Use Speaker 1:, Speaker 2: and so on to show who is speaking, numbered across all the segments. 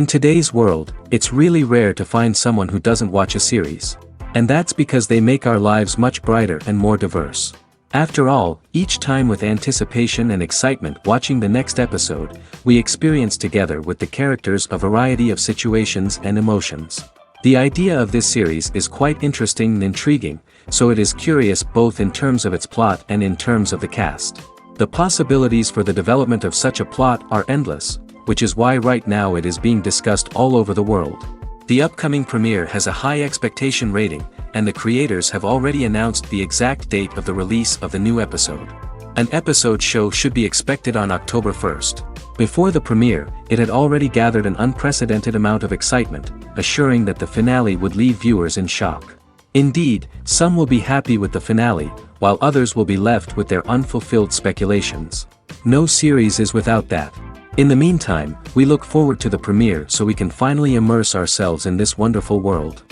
Speaker 1: In today's world, it's really rare to find someone who doesn't watch a series. And that's because they make our lives much brighter and more diverse. After all, each time with anticipation and excitement watching the next episode, we experience together with the characters a variety of situations and emotions. The idea of this series is quite interesting and intriguing, so it is curious both in terms of its plot and in terms of the cast. The possibilities for the development of such a plot are endless, which is why right now it is being discussed all over the world. The upcoming premiere has a high expectation rating, and the creators have already announced the exact date of the release of the new episode. An episode show should be expected on October 1st. Before the premiere, it had already gathered an unprecedented amount of excitement, assuring that the finale would leave viewers in shock. Indeed, some will be happy with the finale, while others will be left with their unfulfilled speculations. No series is without that. In the meantime, we look forward to the premiere so we can finally immerse ourselves in this wonderful world.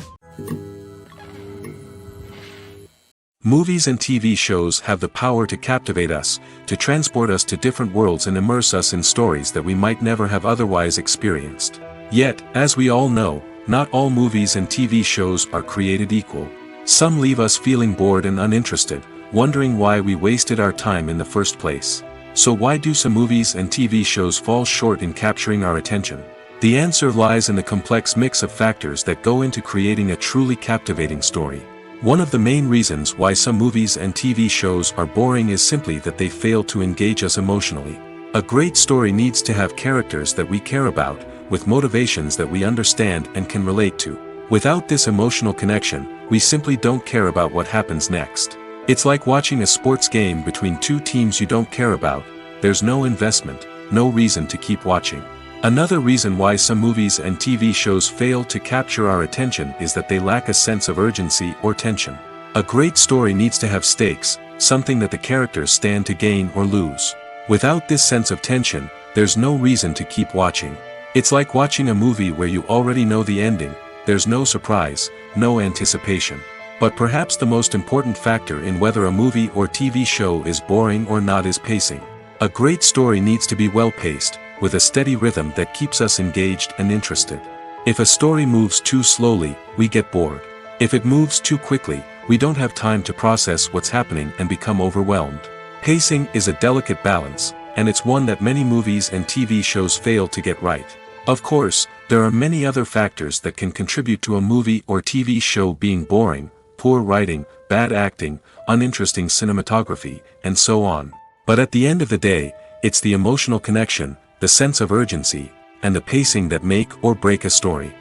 Speaker 2: Movies and TV shows have the power to captivate us, to transport us to different worlds and immerse us in stories that we might never have otherwise experienced. Yet, as we all know, not all movies and TV shows are created equal. Some leave us feeling bored and uninterested, wondering why we wasted our time in the first place. So why do some movies and TV shows fall short in capturing our attention? The answer lies in the complex mix of factors that go into creating a truly captivating story. One of the main reasons why some movies and TV shows are boring is simply that they fail to engage us emotionally. A great story needs to have characters that we care about, with motivations that we understand and can relate to. Without this emotional connection, we simply don't care about what happens next. It's like watching a sports game between two teams you don't care about. There's no investment, no reason to keep watching. Another reason why some movies and TV shows fail to capture our attention is that they lack a sense of urgency or tension. A great story needs to have stakes, something that the characters stand to gain or lose. Without this sense of tension, there's no reason to keep watching. It's like watching a movie where you already know the ending. There's no surprise, no anticipation. But perhaps the most important factor in whether a movie or TV show is boring or not is pacing. A great story needs to be well-paced, with a steady rhythm that keeps us engaged and interested. If a story moves too slowly, we get bored. If it moves too quickly, we don't have time to process what's happening and become overwhelmed. Pacing is a delicate balance, and it's one that many movies and TV shows fail to get right. Of course, there are many other factors that can contribute to a movie or TV show being boring: poor writing, bad acting, uninteresting cinematography, and so on. But at the end of the day, it's the emotional connection, the sense of urgency, and the pacing that make or break a story.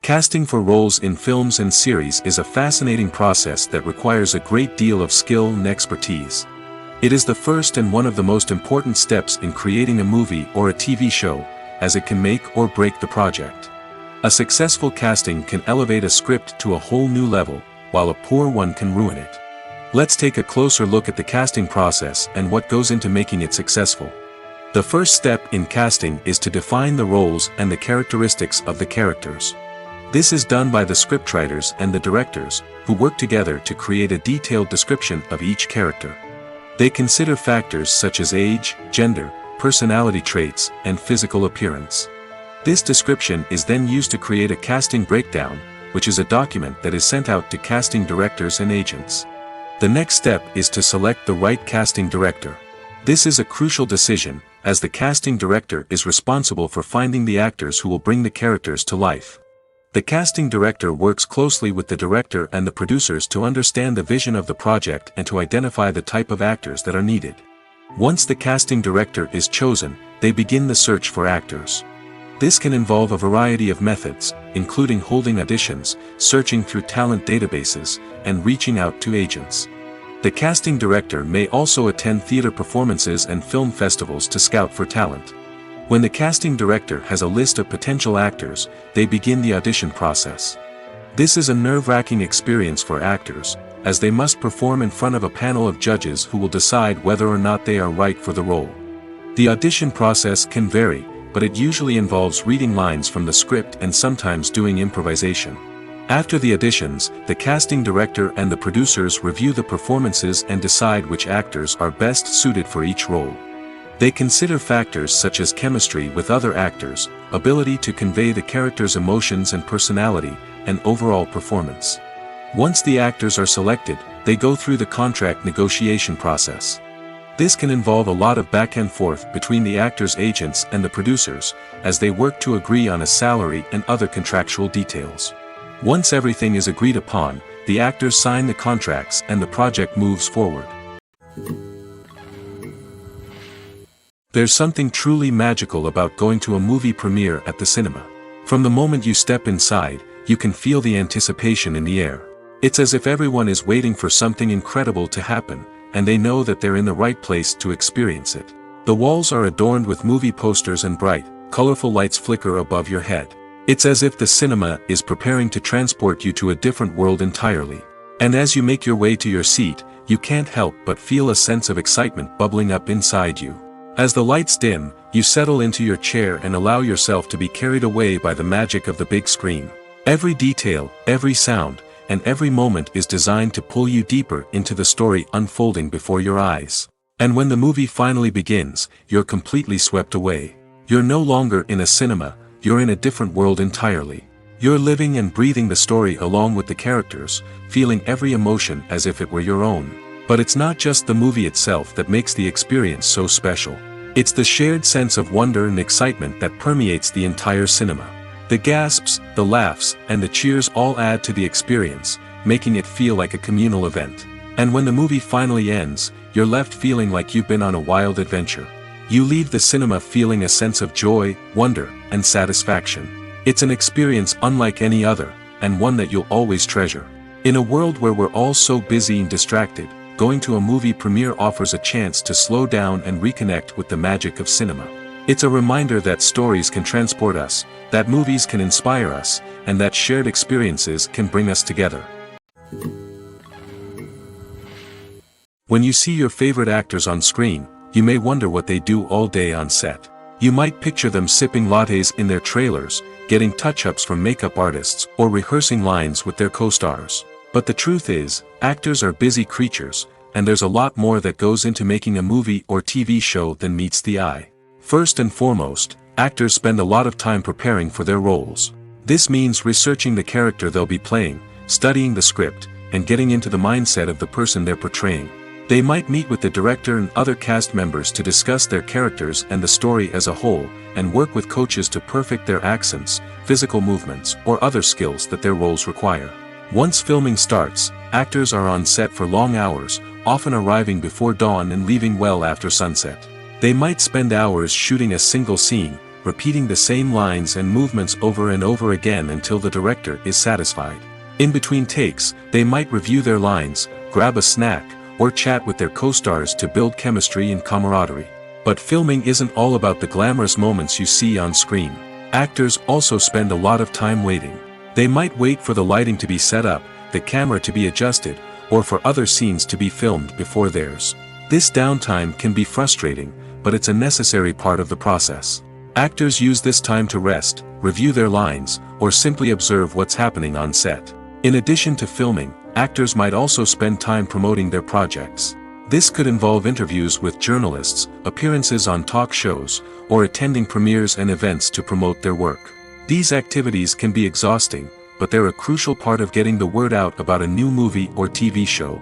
Speaker 2: Casting for roles in films and series is a fascinating process that requires a great deal of skill and expertise. It is the first and one of the most important steps in creating a movie or a TV show, as it can make or break the project. A successful casting can elevate a script to a whole new level, while a poor one can ruin it. Let's take a closer look at the casting process and what goes into making it successful. The first step in casting is to define the roles and the characteristics of the characters. This is done by the scriptwriters and the directors, who work together to create a detailed description of each character. They consider factors such as age, gender, personality traits, and physical appearance. This description is then used to create a casting breakdown, which is a document that is sent out to casting directors and agents. The next step is to select the right casting director. This is a crucial decision, as the casting director is responsible for finding the actors who will bring the characters to life. The casting director works closely with the director and the producers to understand the vision of the project and to identify the type of actors that are needed. Once the casting director is chosen, they begin the search for actors. This can involve a variety of methods, including holding auditions, searching through talent databases, and reaching out to agents. The casting director may also attend theater performances and film festivals to scout for talent. When the casting director has a list of potential actors, they begin the audition process. This is a nerve-wracking experience for actors, as they must perform in front of a panel of judges who will decide whether or not they are right for the role. The audition process can vary, but it usually involves reading lines from the script and sometimes doing improvisation. After the auditions, the casting director and the producers review the performances and decide which actors are best suited for each role. They consider factors such as chemistry with other actors, ability to convey the character's emotions and personality, and overall performance. Once the actors are selected, they go through the contract negotiation process. This can involve a lot of back and forth between the actors' agents and the producers, as they work to agree on a salary and other contractual details. Once everything is agreed upon, the actors sign the contracts and the project moves forward. There's something truly magical about going to a movie premiere at the cinema. From the moment you step inside, you can feel the anticipation in the air. It's as if everyone is waiting for something incredible to happen, and they know that they're in the right place to experience it. The walls are adorned with movie posters and bright, colorful lights flicker above your head. It's as if the cinema is preparing to transport you to a different world entirely. And as you make your way to your seat, you can't help but feel a sense of excitement bubbling up inside you. As the lights dim, you settle into your chair and allow yourself to be carried away by the magic of the big screen. Every detail, every sound, and every moment is designed to pull you deeper into the story unfolding before your eyes. And when the movie finally begins, you're completely swept away. You're no longer in a cinema, you're in a different world entirely. You're living and breathing the story along with the characters, feeling every emotion as if it were your own. But it's not just the movie itself that makes the experience so special. It's the shared sense of wonder and excitement that permeates the entire cinema. The gasps, the laughs, and the cheers all add to the experience, making it feel like a communal event. And when the movie finally ends, you're left feeling like you've been on a wild adventure. You leave the cinema feeling a sense of joy, wonder, and satisfaction. It's an experience unlike any other, and one that you'll always treasure. In a world where we're all so busy and distracted, going to a movie premiere offers a chance to slow down and reconnect with the magic of cinema. It's a reminder that stories can transport us, that movies can inspire us, and that shared experiences can bring us together. When you see your favorite actors on screen, you may wonder what they do all day on set. You might picture them sipping lattes in their trailers, getting touch-ups from makeup artists, or rehearsing lines with their co-stars. But the truth is, actors are busy creatures, and there's a lot more that goes into making a movie or TV show than meets the eye. First and foremost, actors spend a lot of time preparing for their roles. This means researching the character they'll be playing, studying the script, and getting into the mindset of the person they're portraying. They might meet with the director and other cast members to discuss their characters and the story as a whole, and work with coaches to perfect their accents, physical movements, or other skills that their roles require. Once filming starts, actors are on set for long hours, often arriving before dawn and leaving well after sunset. They might spend hours shooting a single scene, repeating the same lines and movements over and over again until the director is satisfied. In between takes, they might review their lines, grab a snack, or chat with their co-stars to build chemistry and camaraderie. But filming isn't all about the glamorous moments you see on screen. Actors also spend a lot of time waiting. They might wait for the lighting to be set up, the camera to be adjusted, or for other scenes to be filmed before theirs. This downtime can be frustrating, but it's a necessary part of the process. Actors use this time to rest, review their lines, or simply observe what's happening on set. In addition to filming, actors might also spend time promoting their projects. This could involve interviews with journalists, appearances on talk shows, or attending premieres and events to promote their work. These activities can be exhausting, but they're a crucial part of getting the word out about a new movie or TV show.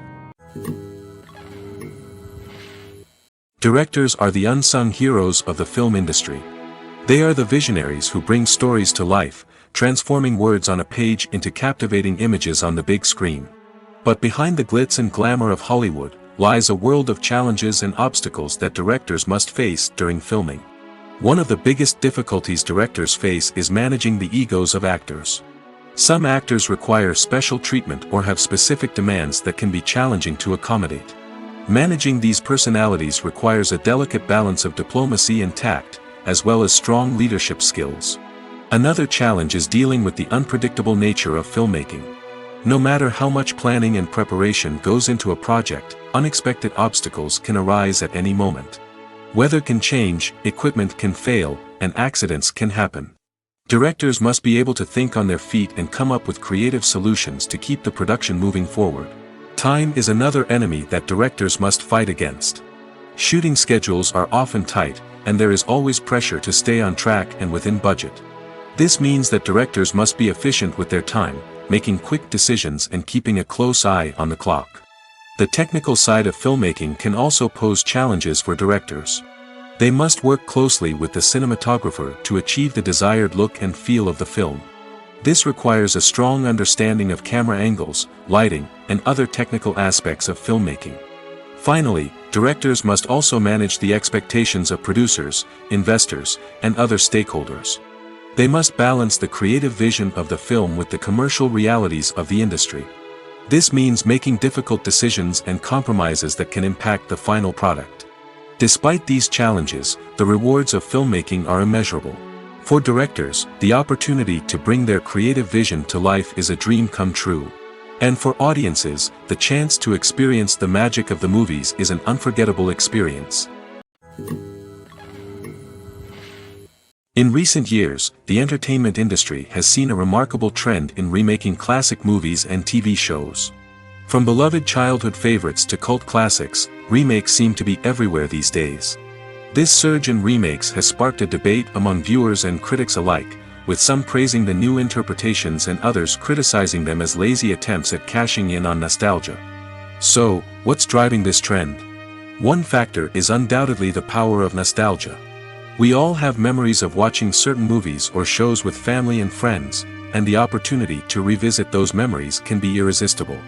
Speaker 2: Directors are the unsung heroes of the film industry. They are the visionaries who bring stories to life, transforming words on a page into captivating images on the big screen. But behind the glitz and glamour of Hollywood, lies a world of challenges and obstacles that directors must face during filming. One of the biggest difficulties directors face is managing the egos of actors. Some actors require special treatment or have specific demands that can be challenging to accommodate. Managing these personalities requires a delicate balance of diplomacy and tact, as well as strong leadership skills. Another challenge is dealing with the unpredictable nature of filmmaking. No matter how much planning and preparation goes into a project, unexpected obstacles can arise at any moment. Weather can change, equipment can fail, and accidents can happen. Directors must be able to think on their feet and come up with creative solutions to keep the production moving forward. Time is another enemy that directors must fight against. Shooting schedules are often tight, and there is always pressure to stay on track and within budget. This means that directors must be efficient with their time, making quick decisions and keeping a close eye on the clock. The technical side of filmmaking can also pose challenges for directors. They must work closely with the cinematographer to achieve the desired look and feel of the film. This requires a strong understanding of camera angles, lighting, and other technical aspects of filmmaking. Finally, directors must also manage the expectations of producers, investors, and other stakeholders. They must balance the creative vision of the film with the commercial realities of the industry. This means making difficult decisions and compromises that can impact the final product. Despite these challenges, the rewards of filmmaking are immeasurable. For directors, the opportunity to bring their creative vision to life is a dream come true. And for audiences, the chance to experience the magic of the movies is an unforgettable experience. In recent years, the entertainment industry has seen a remarkable trend in remaking classic movies and TV shows. From beloved childhood favorites to cult classics, remakes seem to be everywhere these days. This surge in remakes has sparked a debate among viewers and critics alike, with some praising the new interpretations and others criticizing them as lazy attempts at cashing in on nostalgia. So, what's driving this trend? One factor is undoubtedly the power of nostalgia. We all have memories of watching certain movies or shows with family and friends, and the opportunity to revisit those memories can be irresistible.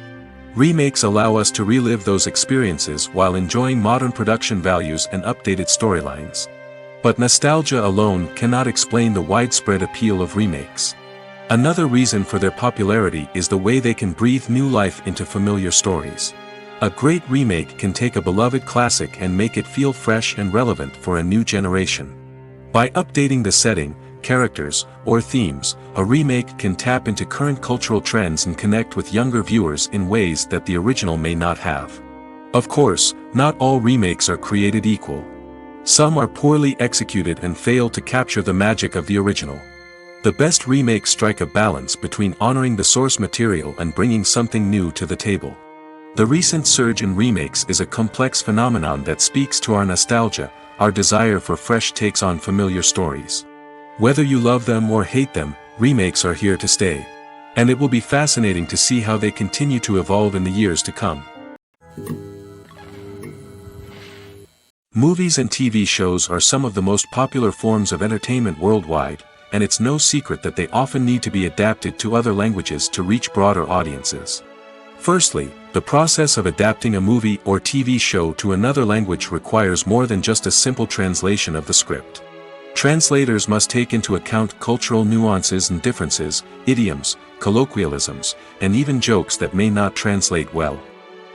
Speaker 2: Remakes allow us to relive those experiences while enjoying modern production values and updated storylines. But nostalgia alone cannot explain the widespread appeal of remakes. Another reason for their popularity is the way they can breathe new life into familiar stories. A great remake can take a beloved classic and make it feel fresh and relevant for a new generation. By updating the setting, characters, or themes, a remake can tap into current cultural trends and connect with younger viewers in ways that the original may not have. Of course, not all remakes are created equal. Some are poorly executed and fail to capture the magic of the original. The best remakes strike a balance between honoring the source material and bringing something new to the table. The recent surge in remakes is a complex phenomenon that speaks to our nostalgia, our desire for fresh takes on familiar stories. Whether you love them or hate them, remakes are here to stay. And it will be fascinating to see how they continue to evolve in the years to come. Movies and TV shows are some of the most popular forms of entertainment worldwide, and it's no secret that they often need to be adapted to other languages to reach broader audiences. Firstly, the process of adapting a movie or TV show to another language requires more than just a simple translation of the script. Translators must take into account cultural nuances and differences, idioms, colloquialisms, and even jokes that may not translate well.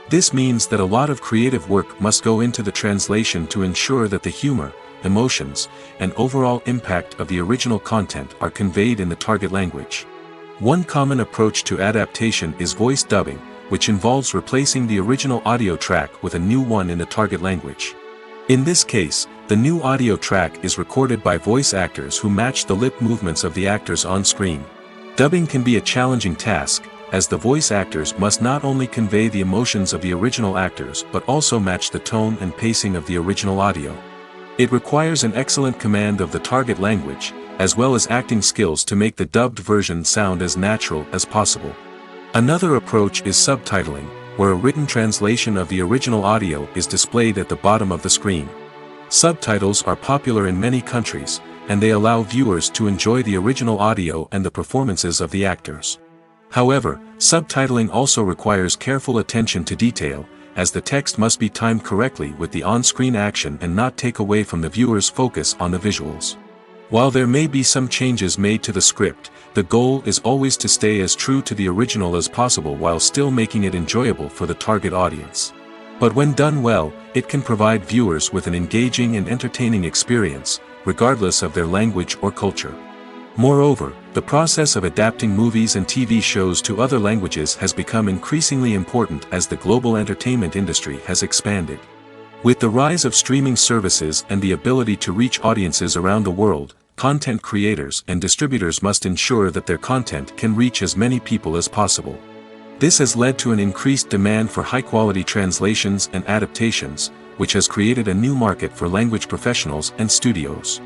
Speaker 2: This means that a lot of creative work must go into the translation to ensure that the humor, emotions, and overall impact of the original content are conveyed in the target language. One common approach to adaptation is voice dubbing, which involves replacing the original audio track with a new one in the target language. In this case, the new audio track is recorded by voice actors who match the lip movements of the actors on screen. Dubbing can be a challenging task, as the voice actors must not only convey the emotions of the original actors but also match the tone and pacing of the original audio. It requires an excellent command of the target language, as well as acting skills to make the dubbed version sound as natural as possible. Another approach is subtitling, where a written translation of the original audio is displayed at the bottom of the screen. Subtitles are popular in many countries, and they allow viewers to enjoy the original audio and the performances of the actors. However, subtitling also requires careful attention to detail, as the text must be timed correctly with the on-screen action and not take away from the viewer's focus on the visuals. While there may be some changes made to the script, the goal is always to stay as true to the original as possible while still making it enjoyable for the target audience. But when done well, it can provide viewers with an engaging and entertaining experience, regardless of their language or culture. Moreover, the process of adapting movies and TV shows to other languages has become increasingly important as the global entertainment industry has expanded. With the rise of streaming services and the ability to reach audiences around the world, content creators and distributors must ensure that their content can reach as many people as possible. This has led to an increased demand for high-quality translations and adaptations, which has created a new market for language professionals and studios.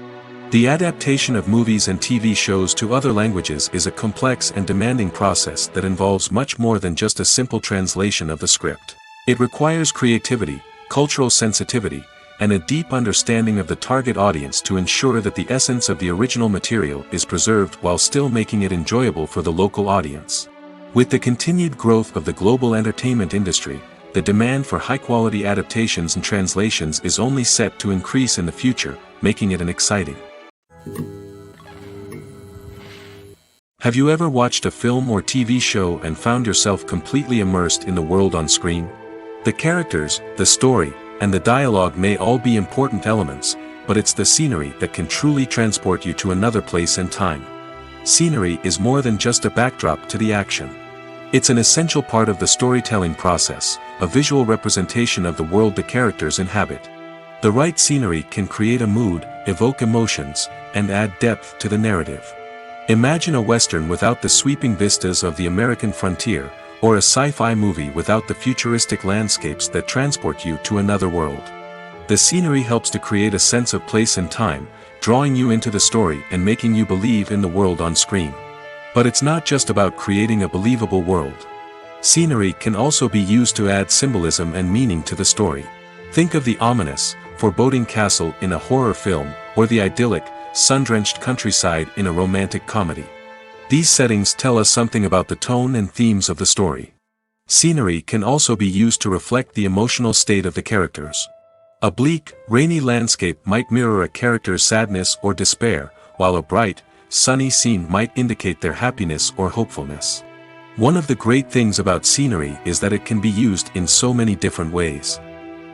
Speaker 2: The adaptation of movies and TV shows to other languages is a complex and demanding process that involves much more than just a simple translation of the script. It requires creativity, cultural sensitivity, and a deep understanding of the target audience to ensure that the essence of the original material is preserved while still making it enjoyable for the local audience. With the continued growth of the global entertainment industry, the demand for high-quality adaptations and translations is only set to increase in the future, making it exciting. Have you ever watched a film or TV show and found yourself completely immersed in the world on screen? The characters, the story, and the dialogue may all be important elements, but it's the scenery that can truly transport you to another place and time. Scenery is more than just a backdrop to the action. It's an essential part of the storytelling process, a visual representation of the world the characters inhabit. The right scenery can create a mood, evoke emotions, and add depth to the narrative. Imagine a Western without the sweeping vistas of the American frontier, or a sci-fi movie without the futuristic landscapes that transport you to another world. The scenery helps to create a sense of place and time, drawing you into the story and making you believe in the world on screen. But it's not just about creating a believable world. Scenery can also be used to add symbolism and meaning to the story. Think of the ominous, foreboding castle in a horror film, or the idyllic, sun-drenched countryside in a romantic comedy. These settings tell us something about the tone and themes of the story. Scenery can also be used to reflect the emotional state of the characters. A bleak, rainy landscape might mirror a character's sadness or despair, while a bright, sunny scene might indicate their happiness or hopefulness. One of the great things about scenery is that it can be used in so many different ways.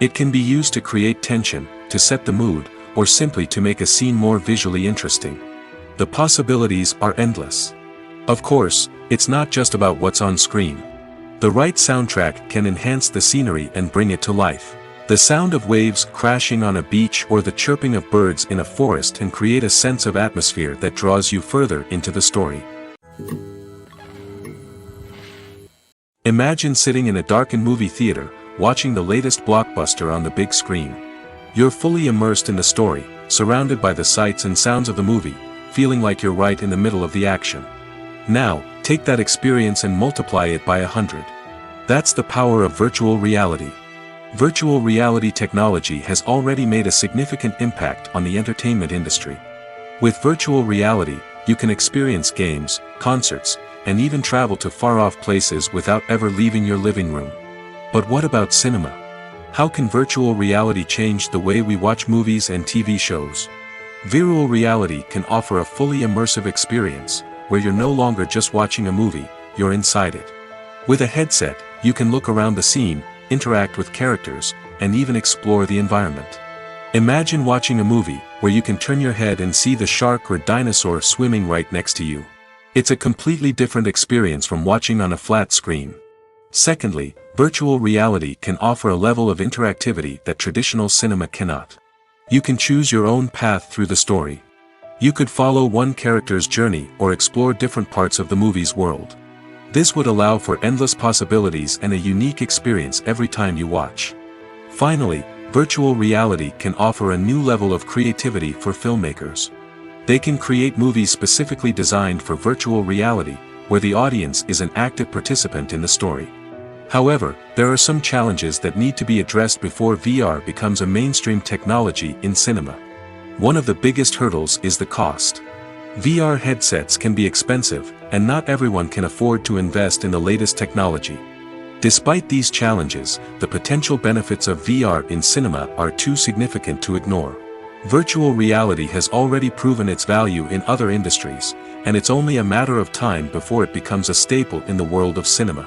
Speaker 2: It can be used to create tension, to set the mood, or simply to make a scene more visually interesting. The possibilities are endless. Of course, it's not just about what's on screen. The right soundtrack can enhance the scenery and bring it to life. The sound of waves crashing on a beach or the chirping of birds in a forest can create a sense of atmosphere that draws you further into the story. Imagine sitting in a darkened movie theater, watching the latest blockbuster on the big screen. You're fully immersed in the story, surrounded by the sights and sounds of the movie, feeling like you're right in the middle of the action. Now, take that experience and multiply it by 100. That's the power of virtual reality. Virtual reality technology has already made a significant impact on the entertainment industry. With virtual reality, you can experience games, concerts, and even travel to far-off places without ever leaving your living room. But what about cinema? How can virtual reality change the way we watch movies and TV shows? Virtual reality can offer a fully immersive experience, where you're no longer just watching a movie, you're inside it. With a headset, you can look around the scene, interact with characters, and even explore the environment. Imagine watching a movie where you can turn your head and see the shark or dinosaur swimming right next to you. It's a completely different experience from watching on a flat screen. Secondly, virtual reality can offer a level of interactivity that traditional cinema cannot. You can choose your own path through the story. You could follow one character's journey or explore different parts of the movie's world. This would allow for endless possibilities and a unique experience every time you watch. Finally, virtual reality can offer a new level of creativity for filmmakers. They can create movies specifically designed for virtual reality, where the audience is an active participant in the story. However, there are some challenges that need to be addressed before VR becomes a mainstream technology in cinema. One of the biggest hurdles is the cost. VR headsets can be expensive, and not everyone can afford to invest in the latest technology. Despite these challenges, the potential benefits of VR in cinema are too significant to ignore. Virtual reality has already proven its value in other industries, and it's only a matter of time before it becomes a staple in the world of cinema.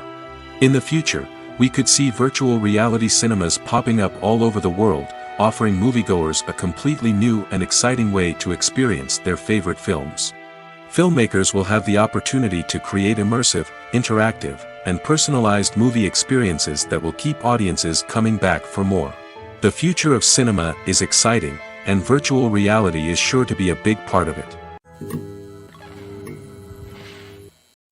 Speaker 2: In the future, we could see virtual reality cinemas popping up all over the world, offering moviegoers a completely new and exciting way to experience their favorite films. Filmmakers will have the opportunity to create immersive, interactive, and personalized movie experiences that will keep audiences coming back for more. The future of cinema is exciting, and virtual reality is sure to be a big part of it.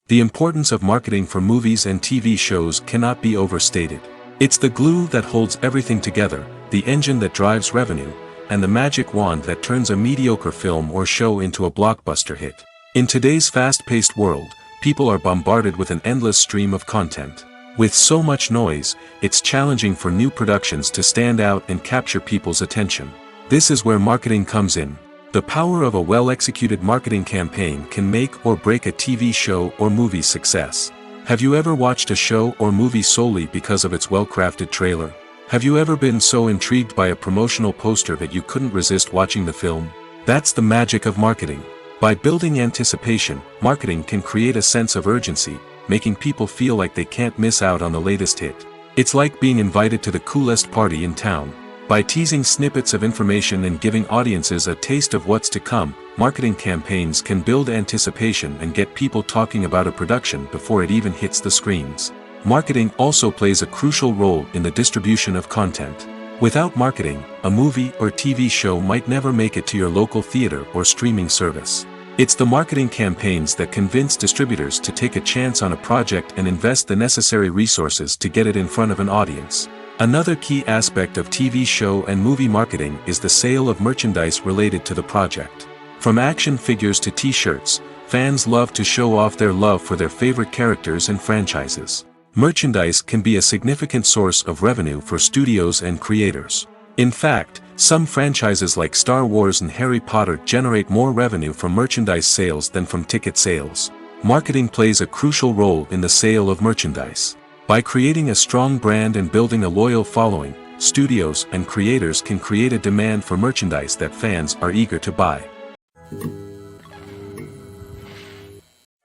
Speaker 2: The importance of marketing for movies and TV shows cannot be overstated. It's the glue that holds everything together, the engine that drives revenue, and the magic wand that turns a mediocre film or show into a blockbuster hit. In today's fast-paced world, people are bombarded with an endless stream of content. With so much noise, it's challenging for new productions to stand out and capture people's attention. This is where marketing comes in. The power of a well-executed marketing campaign can make or break a TV show or movie's success. Have you ever watched a show or movie solely because of its well-crafted trailer? Have you ever been so intrigued by a promotional poster that you couldn't resist watching the film? That's the magic of marketing. By building anticipation, marketing can create a sense of urgency, making people feel like they can't miss out on the latest hit. It's like being invited to the coolest party in town. By teasing snippets of information and giving audiences a taste of what's to come, marketing campaigns can build anticipation and get people talking about a production before it even hits the screens. Marketing also plays a crucial role in the distribution of content. Without marketing, a movie or TV show might never make it to your local theater or streaming service. It's the marketing campaigns that convince distributors to take a chance on a project and invest the necessary resources to get it in front of an audience. Another key aspect of TV show and movie marketing is the sale of merchandise related to the project. From action figures to t-shirts, fans love to show off their love for their favorite characters and franchises. Merchandise can be a significant source of revenue for studios and creators. In fact, some franchises like Star Wars and Harry Potter generate more revenue from merchandise sales than from ticket sales. Marketing plays a crucial role in the sale of merchandise. By creating a strong brand and building a loyal following, studios and creators can create a demand for merchandise that fans are eager to buy.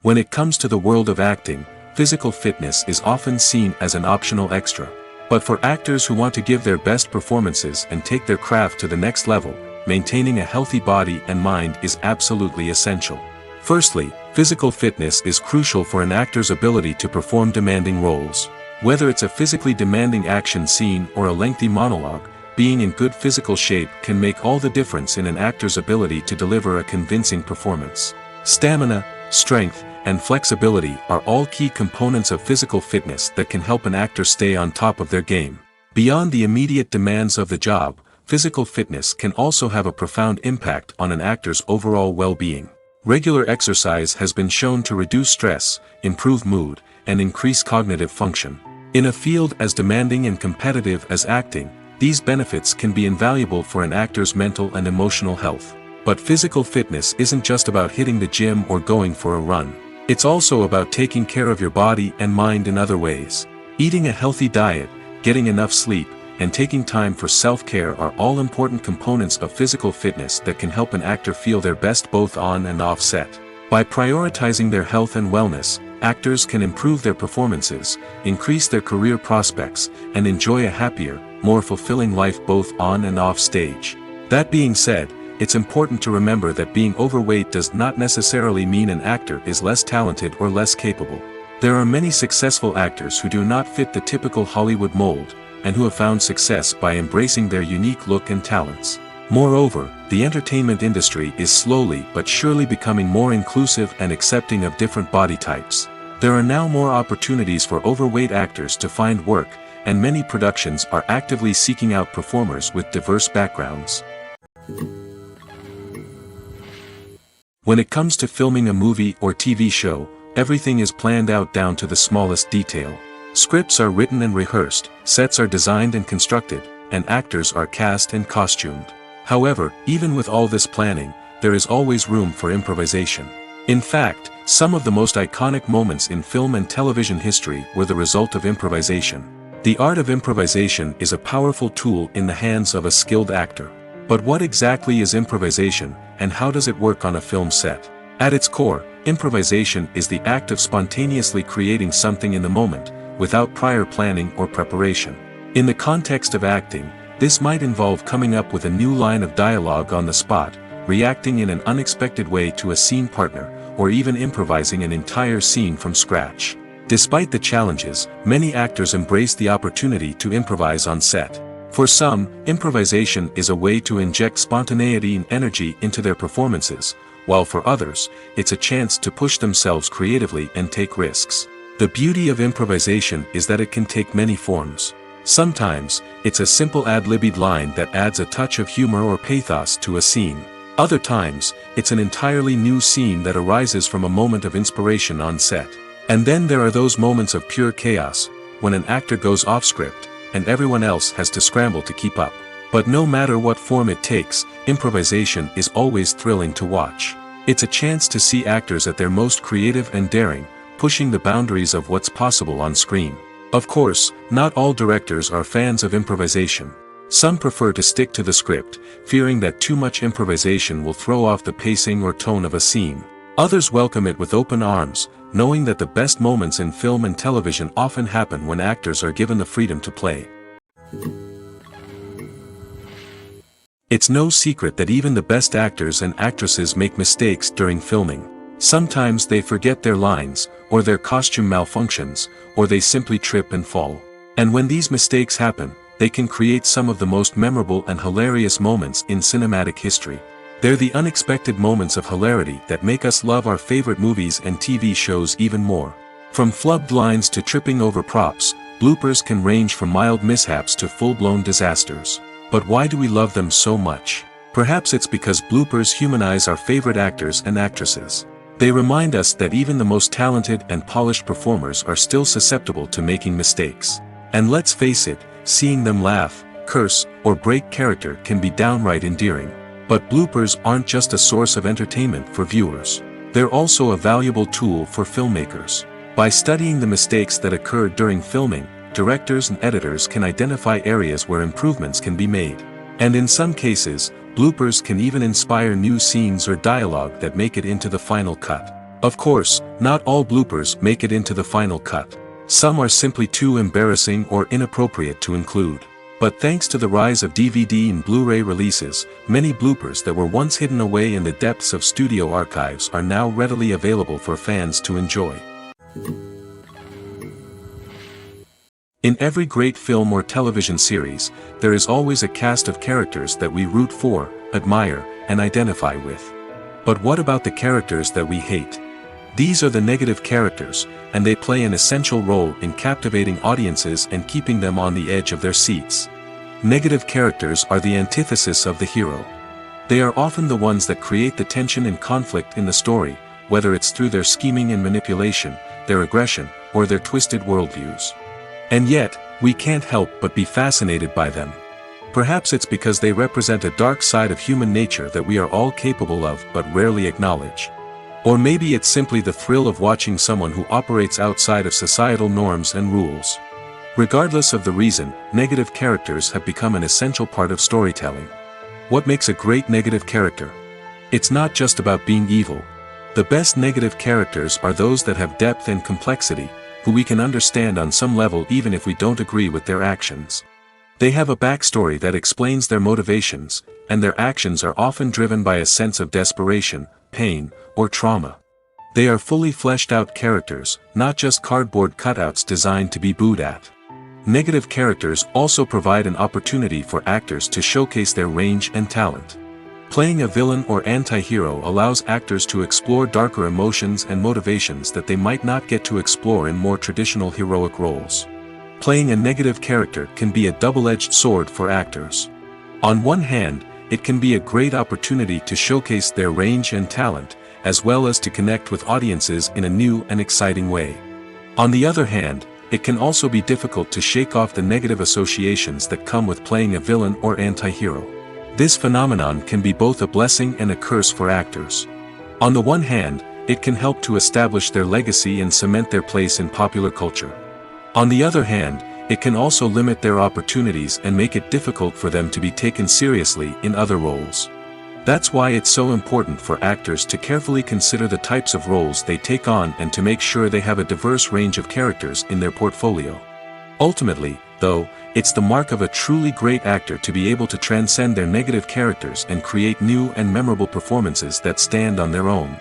Speaker 2: When it comes to the world of acting, physical fitness is often seen as an optional extra. But for actors who want to give their best performances and take their craft to the next level, maintaining a healthy body and mind is absolutely essential. Firstly, physical fitness is crucial for an actor's ability to perform demanding roles. Whether it's a physically demanding action scene or a lengthy monologue, being in good physical shape can make all the difference in an actor's ability to deliver a convincing performance. Stamina, strength, and flexibility are all key components of physical fitness that can help an actor stay on top of their game. Beyond the immediate demands of the job, physical fitness can also have a profound impact on an actor's overall well-being. Regular exercise has been shown to reduce stress, improve mood, and increase cognitive function. In a field as demanding and competitive as acting, these benefits can be invaluable for an actor's mental and emotional health. But physical fitness isn't just about hitting the gym or going for a run. It's also about taking care of your body and mind in other ways. Eating a healthy diet, getting enough sleep, and taking time for self-care are all important components of physical fitness that can help an actor feel their best both on and off set. By prioritizing their health and wellness, actors can improve their performances, increase their career prospects, and enjoy a happier, more fulfilling life both on and off stage. That being said, it's important to remember that being overweight does not necessarily mean an actor is less talented or less capable. There are many successful actors who do not fit the typical Hollywood mold, and who have found success by embracing their unique look and talents. Moreover, the entertainment industry is slowly but surely becoming more inclusive and accepting of different body types. There are now more opportunities for overweight actors to find work, and many productions are actively seeking out performers with diverse backgrounds. When it comes to filming a movie or TV show, everything is planned out down to the smallest detail. Scripts are written and rehearsed, sets are designed and constructed, and actors are cast and costumed. However, even with all this planning, there is always room for improvisation. In fact, some of the most iconic moments in film and television history were the result of improvisation. The art of improvisation is a powerful tool in the hands of a skilled actor. But what exactly is improvisation, and how does it work on a film set? At its core, improvisation is the act of spontaneously creating something in the moment, without prior planning or preparation. In the context of acting, this might involve coming up with a new line of dialogue on the spot, reacting in an unexpected way to a scene partner, or even improvising an entire scene from scratch. Despite the challenges, many actors embrace the opportunity to improvise on set. For some, improvisation is a way to inject spontaneity and energy into their performances, while for others, it's a chance to push themselves creatively and take risks. The beauty of improvisation is that it can take many forms. Sometimes, it's a simple ad-libbed line that adds a touch of humor or pathos to a scene. Other times, it's an entirely new scene that arises from a moment of inspiration on set. And then there are those moments of pure chaos, when an actor goes off script, and everyone else has to scramble to keep up. But no matter what form it takes, improvisation is always thrilling to watch. It's a chance to see actors at their most creative and daring, pushing the boundaries of what's possible on screen. Of course, not all directors are fans of improvisation. Some prefer to stick to the script, fearing that too much improvisation will throw off the pacing or tone of a scene. Others welcome it with open arms, knowing that the best moments in film and television often happen when actors are given the freedom to play. It's no secret that even the best actors and actresses make mistakes during filming. Sometimes they forget their lines, or their costume malfunctions, or they simply trip and fall. And when these mistakes happen, they can create some of the most memorable and hilarious moments in cinematic history. They're the unexpected moments of hilarity that make us love our favorite movies and TV shows even more. From flubbed lines to tripping over props, bloopers can range from mild mishaps to full-blown disasters. But why do we love them so much? Perhaps it's because bloopers humanize our favorite actors and actresses. They remind us that even the most talented and polished performers are still susceptible to making mistakes. And let's face it, seeing them laugh, curse, or break character can be downright endearing. But bloopers aren't just a source of entertainment for viewers. They're also a valuable tool for filmmakers. By studying the mistakes that occurred during filming, directors and editors can identify areas where improvements can be made. And in some cases, bloopers can even inspire new scenes or dialogue that make it into the final cut. Of course, not all bloopers make it into the final cut. Some are simply too embarrassing or inappropriate to include. But thanks to the rise of DVD and Blu-ray releases, many bloopers that were once hidden away in the depths of studio archives are now readily available for fans to enjoy. In every great film or television series, there is always a cast of characters that we root for, admire, and identify with. But what about the characters that we hate? These are the negative characters, and they play an essential role in captivating audiences and keeping them on the edge of their seats. Negative characters are the antithesis of the hero. They are often the ones that create the tension and conflict in the story, whether it's through their scheming and manipulation, their aggression, or their twisted worldviews. And yet, we can't help but be fascinated by them. Perhaps it's because they represent a dark side of human nature that we are all capable of but rarely acknowledge. Or maybe it's simply the thrill of watching someone who operates outside of societal norms and rules. Regardless of the reason, negative characters have become an essential part of storytelling. What makes a great negative character? It's not just about being evil. The best negative characters are those that have depth and complexity, who we can understand on some level even if we don't agree with their actions. They have a backstory that explains their motivations, and their actions are often driven by a sense of desperation, pain, or trauma. They are fully fleshed out characters, not just cardboard cutouts designed to be booed at. Negative characters also provide an opportunity for actors to showcase their range and talent. Playing a villain or anti-hero allows actors to explore darker emotions and motivations that they might not get to explore in more traditional heroic roles. Playing a negative character can be a double-edged sword for actors. On one hand, it can be a great opportunity to showcase their range and talent, as well as to connect with audiences in a new and exciting way. On the other hand, it can also be difficult to shake off the negative associations that come with playing a villain or anti-hero. This phenomenon can be both a blessing and a curse for actors. On the one hand, it can help to establish their legacy and cement their place in popular culture. On the other hand, it can also limit their opportunities and make it difficult for them to be taken seriously in other roles. That's why it's so important for actors to carefully consider the types of roles they take on and to make sure they have a diverse range of characters in their portfolio. Ultimately, though, it's the mark of a truly great actor to be able to transcend their negative characters and create new and memorable performances that stand on their own.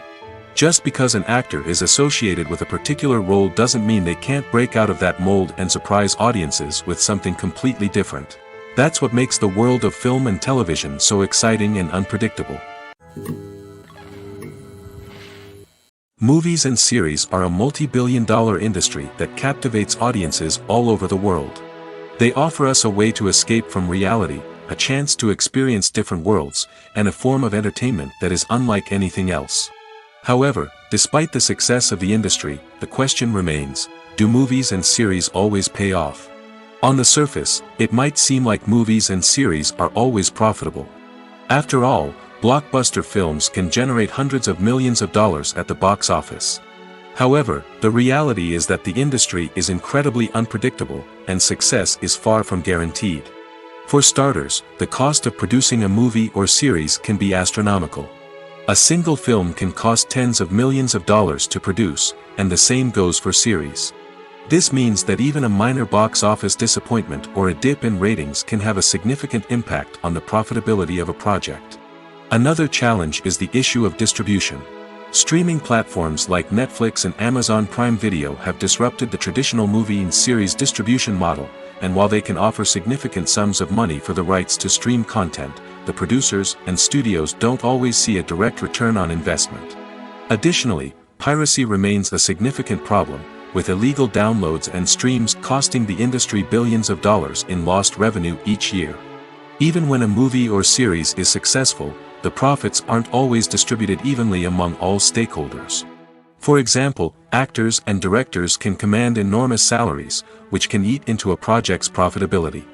Speaker 2: Just because an actor is associated with a particular role doesn't mean they can't break out of that mold and surprise audiences with something completely different. That's what makes the world of film and television so exciting and unpredictable. Movies and series are a multi-billion-dollar industry that captivates audiences all over the world. They offer us a way to escape from reality, a chance to experience different worlds, and a form of entertainment that is unlike anything else. However, despite the success of the industry, the question remains, do movies and series always pay off? On the surface, it might seem like movies and series are always profitable. After all, blockbuster films can generate hundreds of millions of dollars at the box office. However, the reality is that the industry is incredibly unpredictable, and success is far from guaranteed. For starters, the cost of producing a movie or series can be astronomical. A single film can cost tens of millions of dollars to produce, and the same goes for series. This means that even a minor box office disappointment or a dip in ratings can have a significant impact on the profitability of a project. Another challenge is the issue of distribution. Streaming platforms like Netflix and Amazon Prime Video have disrupted the traditional movie and series distribution model, and while they can offer significant sums of money for the rights to stream content, the producers and studios don't always see a direct return on investment. Additionally, piracy remains a significant problem, with illegal downloads and streams costing the industry billions of dollars in lost revenue each year. Even when a movie or series is successful, the profits aren't always distributed evenly among all stakeholders. For example, actors and directors can command enormous salaries, which can eat into a project's profitability.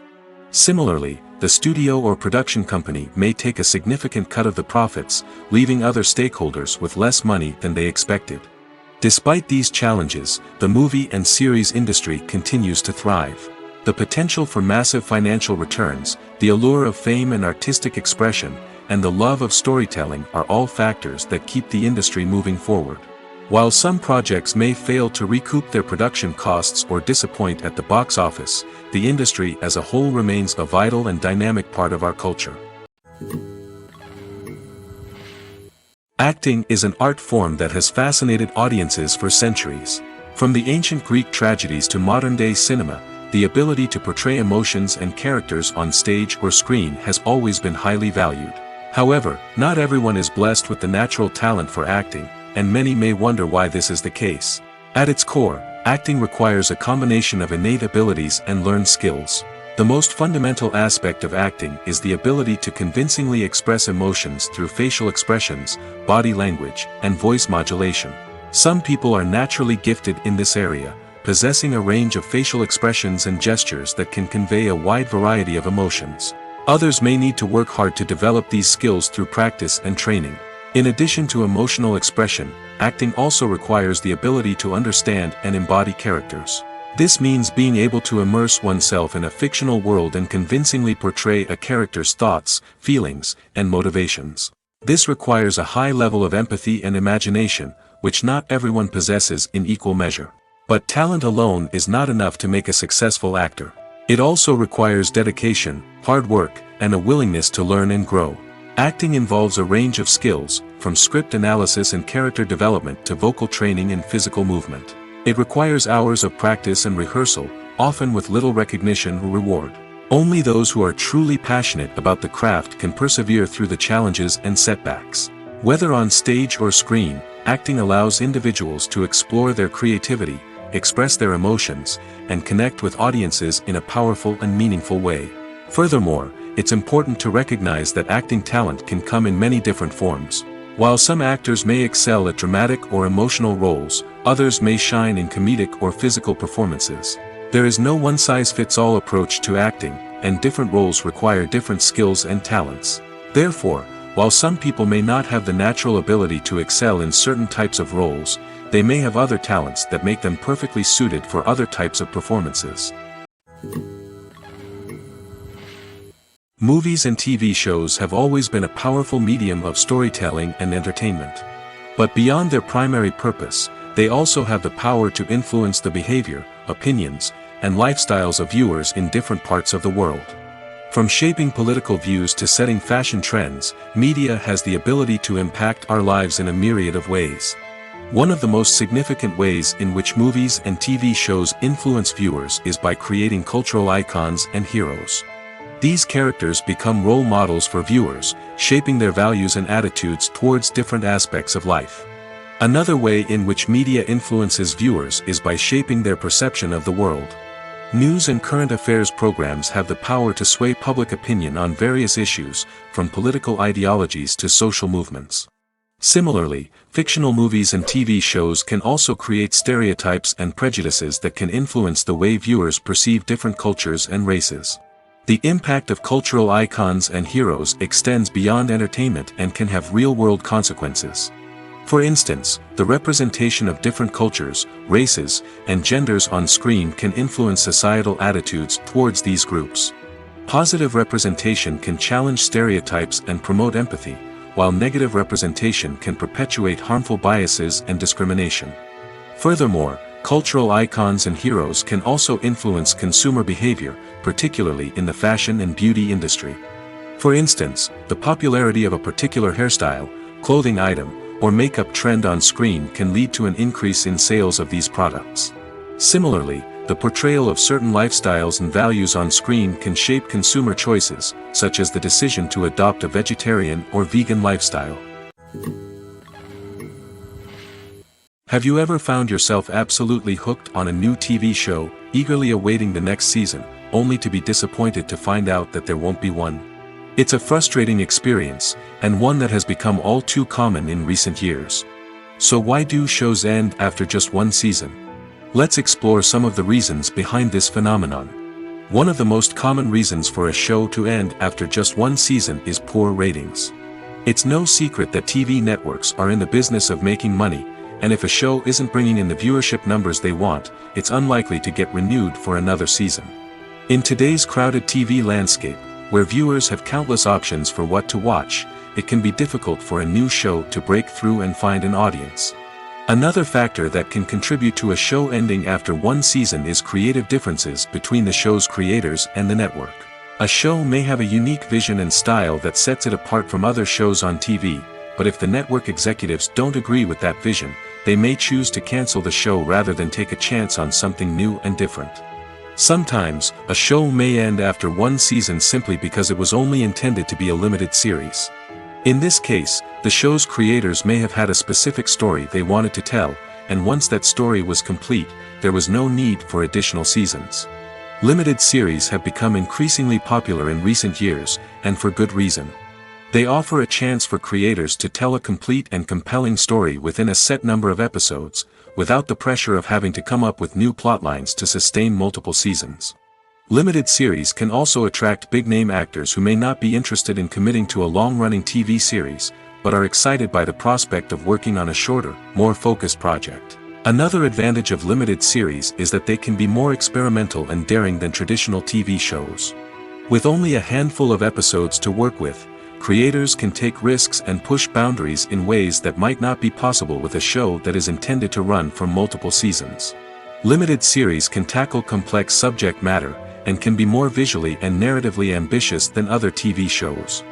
Speaker 2: Similarly, the studio or production company may take a significant cut of the profits, leaving other stakeholders with less money than they expected. Despite these challenges, the movie and series industry continues to thrive. The potential for massive financial returns, the allure of fame and artistic expression, and the love of storytelling are all factors that keep the industry moving forward. While some projects may fail to recoup their production costs or disappoint at the box office, the industry as a whole remains a vital and dynamic part of our culture. Acting is an art form that has fascinated audiences for centuries. From the ancient Greek tragedies to modern-day cinema, the ability to portray emotions and characters on stage or screen has always been highly valued. However, not everyone is blessed with the natural talent for acting, and many may wonder why this is the case. At its core, acting requires a combination of innate abilities and learned skills. The most fundamental aspect of acting is the ability to convincingly express emotions through facial expressions, body language, and voice modulation. Some people are naturally gifted in this area, possessing a range of facial expressions and gestures that can convey a wide variety of emotions. Others may need to work hard to develop these skills through practice and training. In addition to emotional expression, acting also requires the ability to understand and embody characters. This means being able to immerse oneself in a fictional world and convincingly portray a character's thoughts, feelings, and motivations. This requires a high level of empathy and imagination, which not everyone possesses in equal measure. But talent alone is not enough to make a successful actor. It also requires dedication, hard work, and a willingness to learn and grow. Acting involves a range of skills, from script analysis and character development to vocal training and physical movement. It requires hours of practice and rehearsal, often with little recognition or reward. Only those who are truly passionate about the craft can persevere through the challenges and setbacks. Whether on stage or screen, acting allows individuals to explore their creativity, express their emotions, and connect with audiences in a powerful and meaningful way. Furthermore, it's important to recognize that acting talent can come in many different forms. While some actors may excel at dramatic or emotional roles, others may shine in comedic or physical performances. There is no one-size-fits-all approach to acting, and different roles require different skills and talents. Therefore, while some people may not have the natural ability to excel in certain types of roles, they may have other talents that make them perfectly suited for other types of performances. Movies and TV shows have always been a powerful medium of storytelling and entertainment. But beyond their primary purpose, they also have the power to influence the behavior, opinions, and lifestyles of viewers in different parts of the world. From shaping political views to setting fashion trends, media has the ability to impact our lives in a myriad of ways. One of the most significant ways in which movies and TV shows influence viewers is by creating cultural icons and heroes. These characters become role models for viewers, shaping their values and attitudes towards different aspects of life. Another way in which media influences viewers is by shaping their perception of the world. News and current affairs programs have the power to sway public opinion on various issues, from political ideologies to social movements. Similarly, fictional movies and TV shows can also create stereotypes and prejudices that can influence the way viewers perceive different cultures and races. The impact of cultural icons and heroes extends beyond entertainment and can have real-world consequences. For instance, the representation of different cultures, races, and genders on screen can influence societal attitudes towards these groups. Positive representation can challenge stereotypes and promote empathy, while negative representation can perpetuate harmful biases and discrimination. Furthermore, cultural icons and heroes can also influence consumer behavior, particularly in the fashion and beauty industry. For instance, the popularity of a particular hairstyle, clothing item, or makeup trend on screen can lead to an increase in sales of these products. Similarly, the portrayal of certain lifestyles and values on screen can shape consumer choices, such as the decision to adopt a vegetarian or vegan lifestyle. Have you ever found yourself absolutely hooked on a new TV show, eagerly awaiting the next season, only to be disappointed to find out that there won't be one? It's a frustrating experience, and one that has become all too common in recent years. So why do shows end after just one season? Let's explore some of the reasons behind this phenomenon. One of the most common reasons for a show to end after just one season is poor ratings. It's no secret that TV networks are in the business of making money, and if a show isn't bringing in the viewership numbers they want, it's unlikely to get renewed for another season. In today's crowded TV landscape, where viewers have countless options for what to watch, it can be difficult for a new show to break through and find an audience. Another factor that can contribute to a show ending after one season is creative differences between the show's creators and the network. A show may have a unique vision and style that sets it apart from other shows on TV, but if the network executives don't agree with that vision, they may choose to cancel the show rather than take a chance on something new and different. Sometimes, a show may end after one season simply because it was only intended to be a limited series. In this case, the show's creators may have had a specific story they wanted to tell, and once that story was complete, there was no need for additional seasons. Limited series have become increasingly popular in recent years, and for good reason. They offer a chance for creators to tell a complete and compelling story within a set number of episodes, without the pressure of having to come up with new plotlines to sustain multiple seasons. Limited series can also attract big-name actors who may not be interested in committing to a long-running TV series, but are excited by the prospect of working on a shorter, more focused project. Another advantage of limited series is that they can be more experimental and daring than traditional TV shows. With only a handful of episodes to work with, creators can take risks and push boundaries in ways that might not be possible with a show that is intended to run for multiple seasons. Limited series can tackle complex subject matter, and can be more visually and narratively ambitious than other TV shows.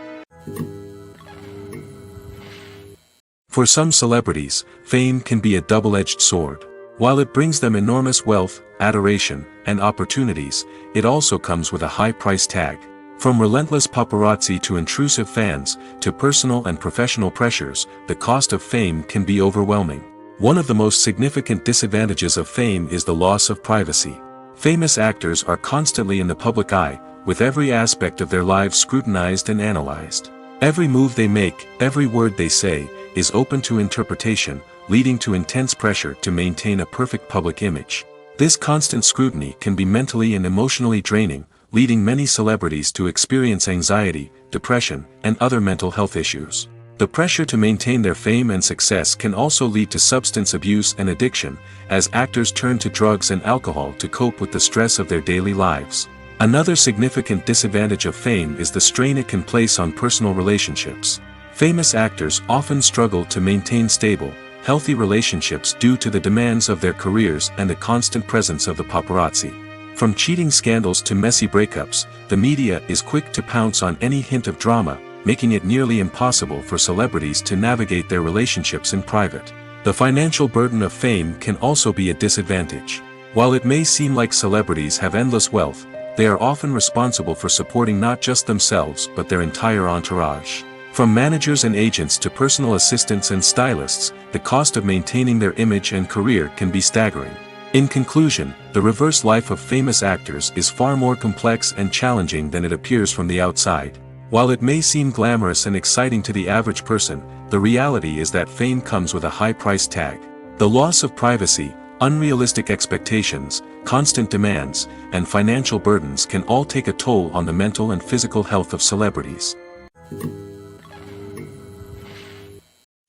Speaker 2: For some celebrities, fame can be a double-edged sword. While it brings them enormous wealth, adoration, and opportunities, it also comes with a high price tag. From relentless paparazzi to intrusive fans, to personal and professional pressures, the cost of fame can be overwhelming. One of the most significant disadvantages of fame is the loss of privacy. Famous actors are constantly in the public eye, with every aspect of their lives scrutinized and analyzed. Every move they make, every word they say, is open to interpretation, leading to intense pressure to maintain a perfect public image. This constant scrutiny can be mentally and emotionally draining, leading many celebrities to experience anxiety, depression, and other mental health issues. The pressure to maintain their fame and success can also lead to substance abuse and addiction, as actors turn to drugs and alcohol to cope with the stress of their daily lives. Another significant disadvantage of fame is the strain it can place on personal relationships. Famous actors often struggle to maintain stable, healthy relationships due to the demands of their careers and the constant presence of the paparazzi. From cheating scandals to messy breakups, the media is quick to pounce on any hint of drama, making it nearly impossible for celebrities to navigate their relationships in private. The financial burden of fame can also be a disadvantage. While it may seem like celebrities have endless wealth, they are often responsible for supporting not just themselves but their entire entourage. From managers and agents to personal assistants and stylists, the cost of maintaining their image and career can be staggering. In conclusion, the reverse life of famous actors is far more complex and challenging than it appears from the outside. While it may seem glamorous and exciting to the average person, the reality is that fame comes with a high price tag. The loss of privacy, unrealistic expectations, constant demands, and financial burdens can all take a toll on the mental and physical health of celebrities.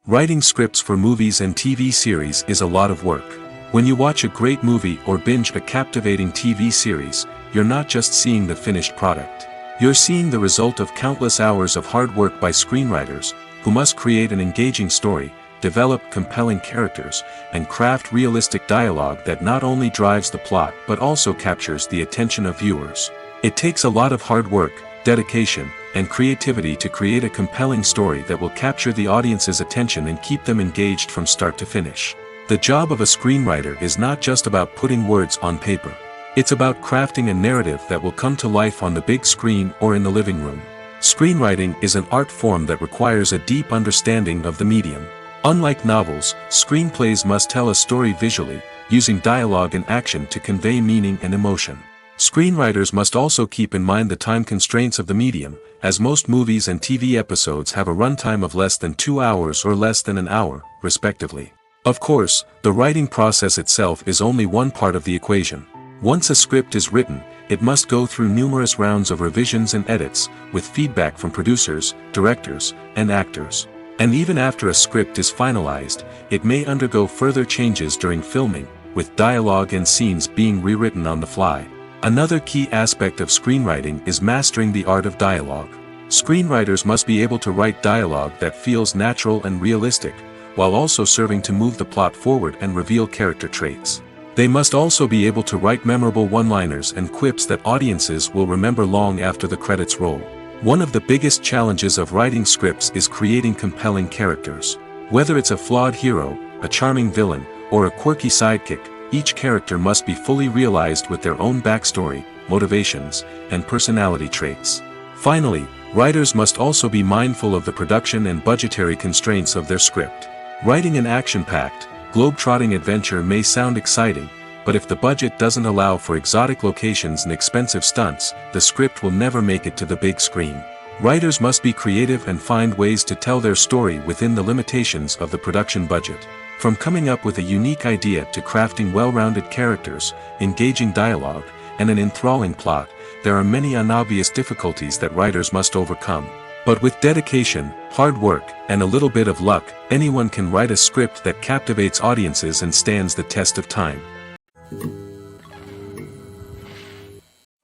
Speaker 2: Writing scripts for movies and TV series is a lot of work. When you watch a great movie or binge a captivating TV series, you're not just seeing the finished product. You're seeing the result of countless hours of hard work by screenwriters, who must create an engaging story, develop compelling characters, and craft realistic dialogue that not only drives the plot but also captures the attention of viewers. It takes a lot of hard work, dedication, and creativity to create a compelling story that will capture the audience's attention and keep them engaged from start to finish. The job of a screenwriter is not just about putting words on paper. It's about crafting a narrative that will come to life on the big screen or in the living room. Screenwriting is an art form that requires a deep understanding of the medium. Unlike novels, screenplays must tell a story visually, using dialogue and action to convey meaning and emotion. Screenwriters must also keep in mind the time constraints of the medium, as most movies and TV episodes have a runtime of less than 2 hours or less than an hour, respectively. Of course, the writing process itself is only one part of the equation. Once a script is written, it must go through numerous rounds of revisions and edits, with feedback from producers, directors, and actors. And even after a script is finalized, it may undergo further changes during filming, with dialogue and scenes being rewritten on the fly. Another key aspect of screenwriting is mastering the art of dialogue. Screenwriters must be able to write dialogue that feels natural and realistic, while also serving to move the plot forward and reveal character traits. They must also be able to write memorable one-liners and quips that audiences will remember long after the credits roll. One of the biggest challenges of writing scripts is creating compelling characters. Whether it's a flawed hero, a charming villain, or a quirky sidekick, each character must be fully realized with their own backstory, motivations, and personality traits. Finally, writers must also be mindful of the production and budgetary constraints of their script. Writing an action-packed, globe-trotting adventure may sound exciting, but if the budget doesn't allow for exotic locations and expensive stunts, the script will never make it to the big screen. Writers must be creative and find ways to tell their story within the limitations of the production budget. From coming up with a unique idea to crafting well-rounded characters, engaging dialogue, and an enthralling plot, there are many unobvious difficulties that writers must overcome. But with dedication, hard work, and a little bit of luck, anyone can write a script that captivates audiences and stands the test of time.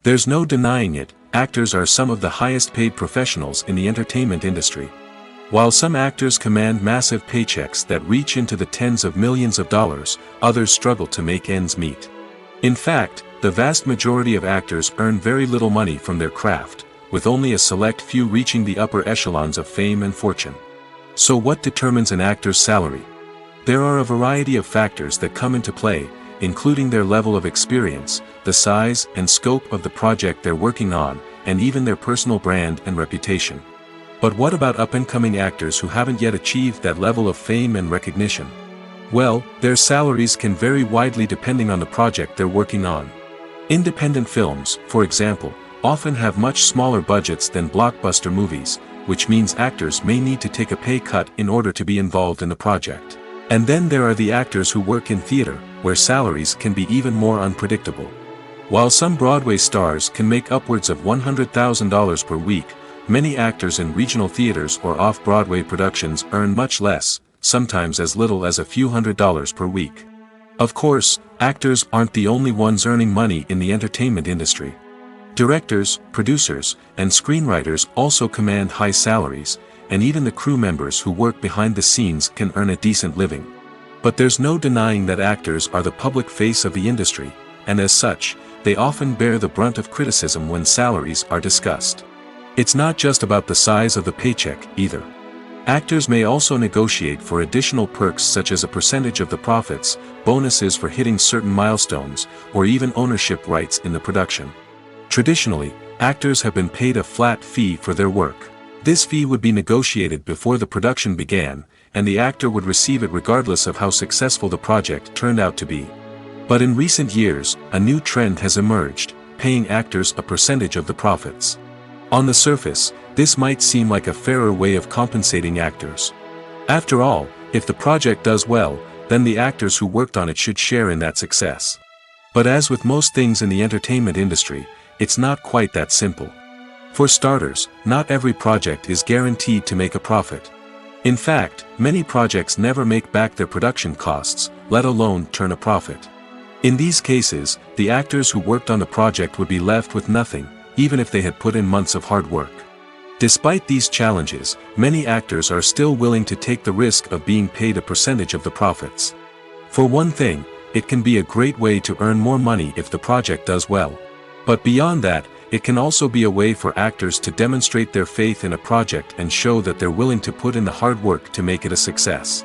Speaker 2: There's no denying it, actors are some of the highest paid professionals in the entertainment industry. While some actors command massive paychecks that reach into the tens of millions of dollars, others struggle to make ends meet. In fact, the vast majority of actors earn very little money from their craft, with only a select few reaching the upper echelons of fame and fortune. So what determines an actor's salary? There are a variety of factors that come into play, including their level of experience, the size and scope of the project they're working on, and even their personal brand and reputation. But what about up-and-coming actors who haven't yet achieved that level of fame and recognition? Well, their salaries can vary widely depending on the project they're working on. Independent films, for example, often have much smaller budgets than blockbuster movies, which means actors may need to take a pay cut in order to be involved in the project. And then there are the actors who work in theater, where salaries can be even more unpredictable. While some Broadway stars can make upwards of $100,000 per week, many actors in regional theaters or off-Broadway productions earn much less, sometimes as little as a few $100s per week. Of course, actors aren't the only ones earning money in the entertainment industry. Directors, producers, and screenwriters also command high salaries, and even the crew members who work behind the scenes can earn a decent living. But there's no denying that actors are the public face of the industry, and as such, they often bear the brunt of criticism when salaries are discussed. It's not just about the size of the paycheck, either. Actors may also negotiate for additional perks such as a percentage of the profits, bonuses for hitting certain milestones, or even ownership rights in the production. Traditionally, actors have been paid a flat fee for their work. This fee would be negotiated before the production began, and the actor would receive it regardless of how successful the project turned out to be. But in recent years, a new trend has emerged, paying actors a percentage of the profits. On the surface, this might seem like a fairer way of compensating actors. After all, if the project does well, then the actors who worked on it should share in that success. But as with most things in the entertainment industry, it's not quite that simple. For starters, not every project is guaranteed to make a profit. In fact, many projects never make back their production costs, let alone turn a profit. In these cases, the actors who worked on the project would be left with nothing, even if they had put in months of hard work. Despite these challenges, many actors are still willing to take the risk of being paid a percentage of the profits. For one thing, it can be a great way to earn more money if the project does well. But beyond that, it can also be a way for actors to demonstrate their faith in a project and show that they're willing to put in the hard work to make it a success.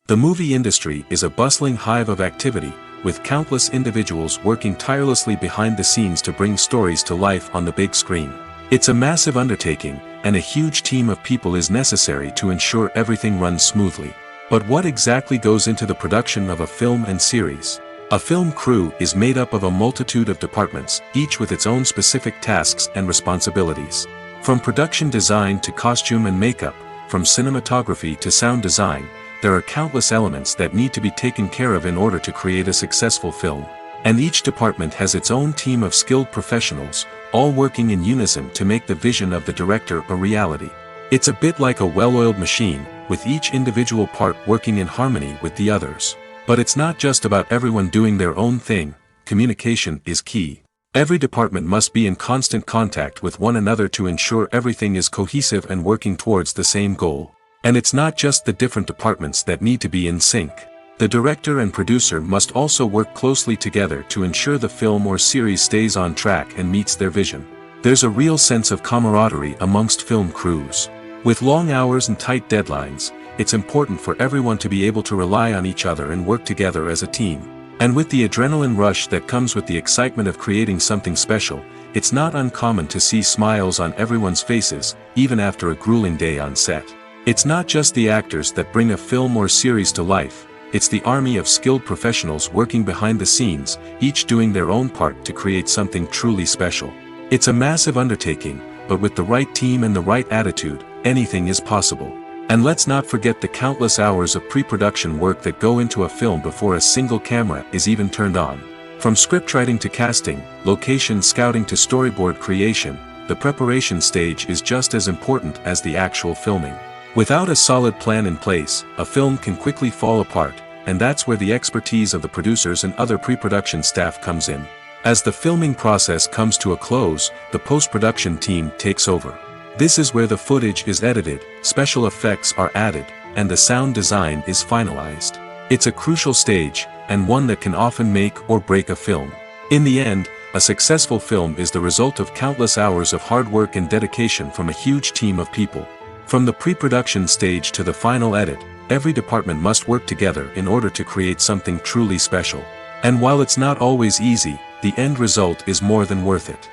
Speaker 2: The movie industry is a bustling hive of activity, with countless individuals working tirelessly behind the scenes to bring stories to life on the big screen. It's a massive undertaking, and a huge team of people is necessary to ensure everything runs smoothly. But what exactly goes into the production of a film and series? A film crew is made up of a multitude of departments, each with its own specific tasks and responsibilities. From production design to costume and makeup, from cinematography to sound design, there are countless elements that need to be taken care of in order to create a successful film. And each department has its own team of skilled professionals, all working in unison to make the vision of the director a reality. It's a bit like a well-oiled machine, with each individual part working in harmony with the others. But it's not just about everyone doing their own thing, communication is key. Every department must be in constant contact with one another to ensure everything is cohesive and working towards the same goal. And it's not just the different departments that need to be in sync. The director and producer must also work closely together to ensure the film or series stays on track and meets their vision. There's a real sense of camaraderie amongst film crews. With long hours and tight deadlines, it's important for everyone to be able to rely on each other and work together as a team. And with the adrenaline rush that comes with the excitement of creating something special, it's not uncommon to see smiles on everyone's faces, even after a grueling day on set. It's not just the actors that bring a film or series to life, it's the army of skilled professionals working behind the scenes, each doing their own part to create something truly special. It's a massive undertaking, but with the right team and the right attitude, anything is possible. And let's not forget the countless hours of pre-production work that go into a film before a single camera is even turned on. From scriptwriting to casting, location scouting to storyboard creation, the preparation stage is just as important as the actual filming. Without a solid plan in place, a film can quickly fall apart, and that's where the expertise of the producers and other pre-production staff comes in. As the filming process comes to a close, the post-production team takes over. This is where the footage is edited, special effects are added, and the sound design is finalized. It's a crucial stage, and one that can often make or break a film. In the end, a successful film is the result of countless hours of hard work and dedication from a huge team of people. From the pre-production stage to the final edit, every department must work together in order to create something truly special. And while it's not always easy, the end result is more than worth it.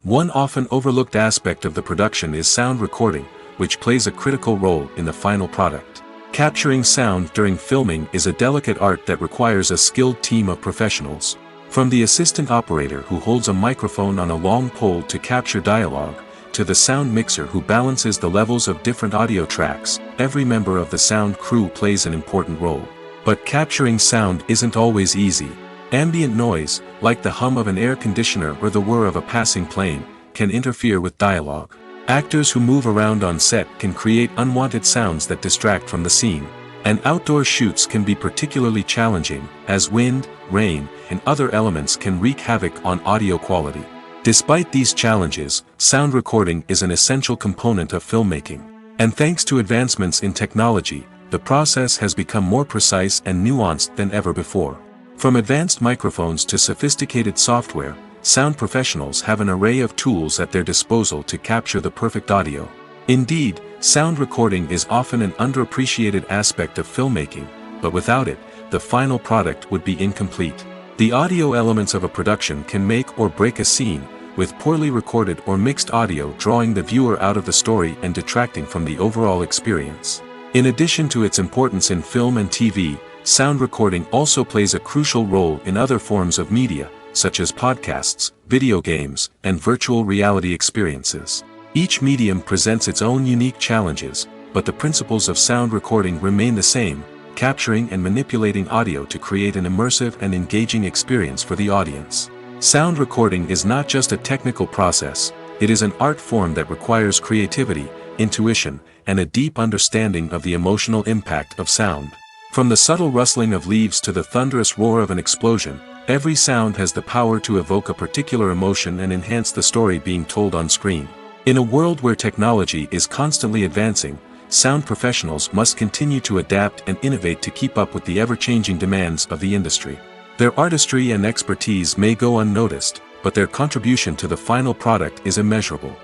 Speaker 2: One often overlooked aspect of the production is sound recording, which plays a critical role in the final product. Capturing sound during filming is a delicate art that requires a skilled team of professionals. From the assistant operator who holds a microphone on a long pole to capture dialogue, to the sound mixer who balances the levels of different audio tracks, every member of the sound crew plays an important role. But capturing sound isn't always easy. Ambient noise, like the hum of an air conditioner or the whir of a passing plane, can interfere with dialogue. Actors who move around on set can create unwanted sounds that distract from the scene. And outdoor shoots can be particularly challenging, as wind, rain, and other elements can wreak havoc on audio quality. Despite these challenges, sound recording is an essential component of filmmaking. And thanks to advancements in technology, the process has become more precise and nuanced than ever before. From advanced microphones to sophisticated software, sound professionals have an array of tools at their disposal to capture the perfect audio. Indeed, sound recording is often an underappreciated aspect of filmmaking, but without it, the final product would be incomplete. The audio elements of a production can make or break a scene, with poorly recorded or mixed audio drawing the viewer out of the story and detracting from the overall experience. In addition to its importance in film and TV, sound recording also plays a crucial role in other forms of media, such as podcasts, video games, and virtual reality experiences. Each medium presents its own unique challenges, but the principles of sound recording remain the same, capturing and manipulating audio to create an immersive and engaging experience for the audience. Sound recording is not just a technical process, it is an art form that requires creativity, intuition, and a deep understanding of the emotional impact of sound. From the subtle rustling of leaves to the thunderous roar of an explosion, every sound has the power to evoke a particular emotion and enhance the story being told on screen. In a world where technology is constantly advancing, sound professionals must continue to adapt and innovate to keep up with the ever-changing demands of the industry. Their artistry and expertise may go unnoticed, but their contribution to the final product is immeasurable.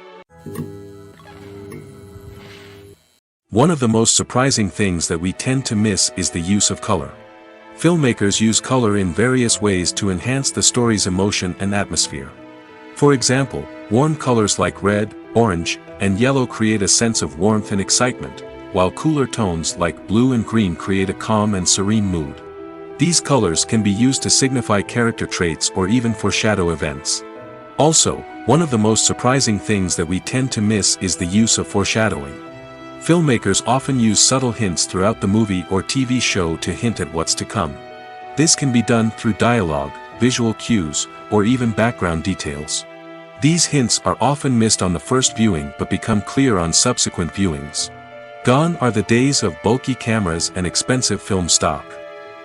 Speaker 2: One of the most surprising things that we tend to miss is the use of color. Filmmakers use color in various ways to enhance the story's emotion and atmosphere. For example, warm colors like red, orange, and yellow create a sense of warmth and excitement, while cooler tones like blue and green create a calm and serene mood. These colors can be used to signify character traits or even foreshadow events. Also, one of the most surprising things that we tend to miss is the use of foreshadowing. Filmmakers often use subtle hints throughout the movie or TV show to hint at what's to come. This can be done through dialogue, visual cues, or even background details. These hints are often missed on the first viewing but become clear on subsequent viewings. Gone are the days of bulky cameras and expensive film stock.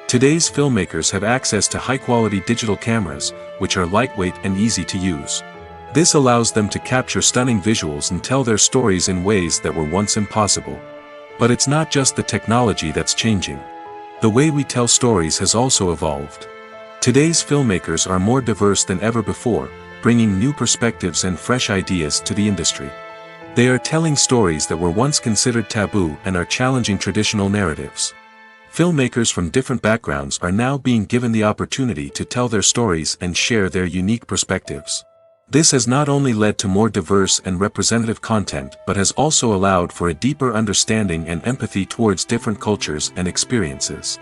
Speaker 2: Today's filmmakers have access to high-quality digital cameras, which are lightweight and easy to use. This allows them to capture stunning visuals and tell their stories in ways that were once impossible. But it's not just the technology that's changing. The way we tell stories has also evolved. Today's filmmakers are more diverse than ever before, bringing new perspectives and fresh ideas to the industry. They are telling stories that were once considered taboo and are challenging traditional narratives. Filmmakers from different backgrounds are now being given the opportunity to tell their stories and share their unique perspectives. This has not only led to more diverse and representative content but has also allowed for a deeper understanding and empathy towards different cultures and experiences.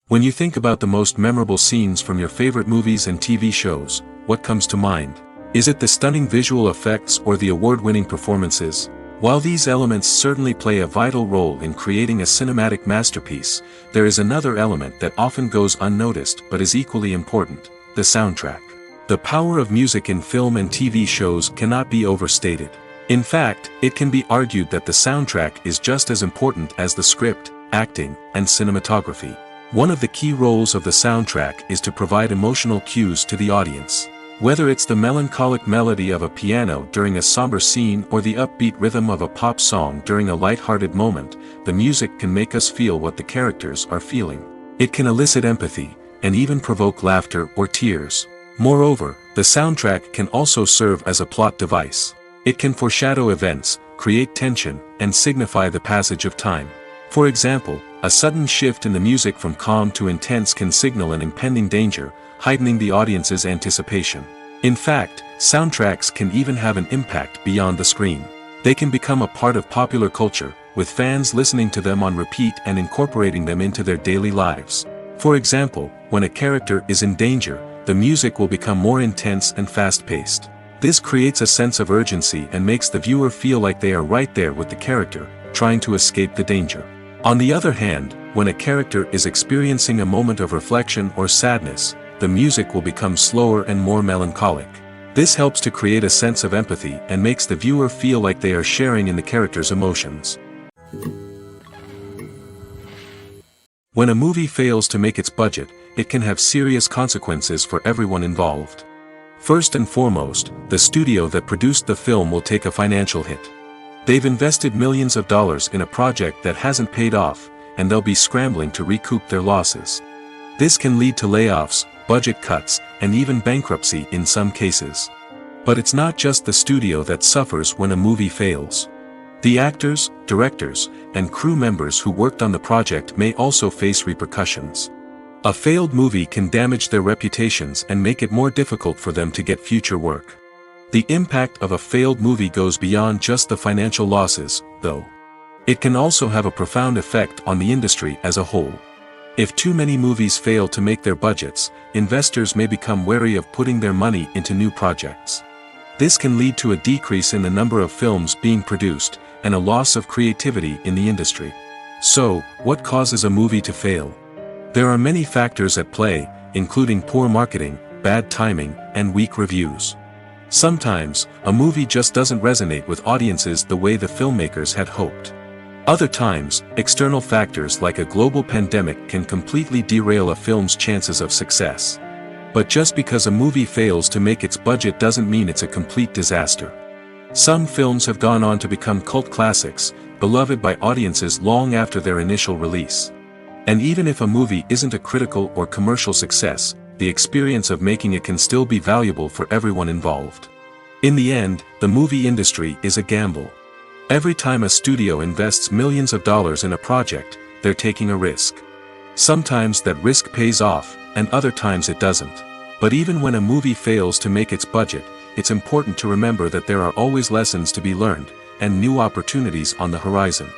Speaker 2: When you think about the most memorable scenes from your favorite movies and TV shows, what comes to mind? Is it the stunning visual effects or the award-winning performances? While these elements certainly play a vital role in creating a cinematic masterpiece, there is another element that often goes unnoticed but is equally important: the soundtrack. The power of music in film and TV shows cannot be overstated. In fact, it can be argued that the soundtrack is just as important as the script, acting, and cinematography. One of the key roles of the soundtrack is to provide emotional cues to the audience. Whether it's the melancholic melody of a piano during a somber scene or the upbeat rhythm of a pop song during a light-hearted moment, the music can make us feel what the characters are feeling. It can elicit empathy, and even provoke laughter or tears. Moreover, the soundtrack can also serve as a plot device. It can foreshadow events, create tension, and signify the passage of time. For example, a sudden shift in the music from calm to intense can signal an impending danger, heightening the audience's anticipation. In fact, soundtracks can even have an impact beyond the screen. They can become a part of popular culture, with fans listening to them on repeat and incorporating them into their daily lives. For example, when a character is in danger, the music will become more intense and fast-paced. This creates a sense of urgency and makes the viewer feel like they are right there with the character, trying to escape the danger. On the other hand, when a character is experiencing a moment of reflection or sadness, the music will become slower and more melancholic. This helps to create a sense of empathy and makes the viewer feel like they are sharing in the character's emotions. When a movie fails to make its budget, it can have serious consequences for everyone involved. First and foremost, the studio that produced the film will take a financial hit. They've invested millions of dollars in a project that hasn't paid off, and they'll be scrambling to recoup their losses. This can lead to layoffs, budget cuts, and even bankruptcy in some cases. But it's not just the studio that suffers when a movie fails. The actors, directors, and crew members who worked on the project may also face repercussions. A failed movie can damage their reputations and make it more difficult for them to get future work. The impact of a failed movie goes beyond just the financial losses, though. It can also have a profound effect on the industry as a whole. If too many movies fail to make their budgets, investors may become wary of putting their money into new projects. This can lead to a decrease in the number of films being produced, and a loss of creativity in the industry. So, what causes a movie to fail? There are many factors at play, including poor marketing, bad timing, and weak reviews. Sometimes, a movie just doesn't resonate with audiences the way the filmmakers had hoped. Other times, external factors like a global pandemic can completely derail a film's chances of success. But just because a movie fails to make its budget doesn't mean it's a complete disaster. Some films have gone on to become cult classics, beloved by audiences long after their initial release. And even if a movie isn't a critical or commercial success, the experience of making it can still be valuable for everyone involved. In the end, the movie industry is a gamble. Every time a studio invests millions of dollars in a project, they're taking a risk. Sometimes that risk pays off, and other times it doesn't. But even when a movie fails to make its budget, it's important to remember that there are always lessons to be learned, and new opportunities on the horizon.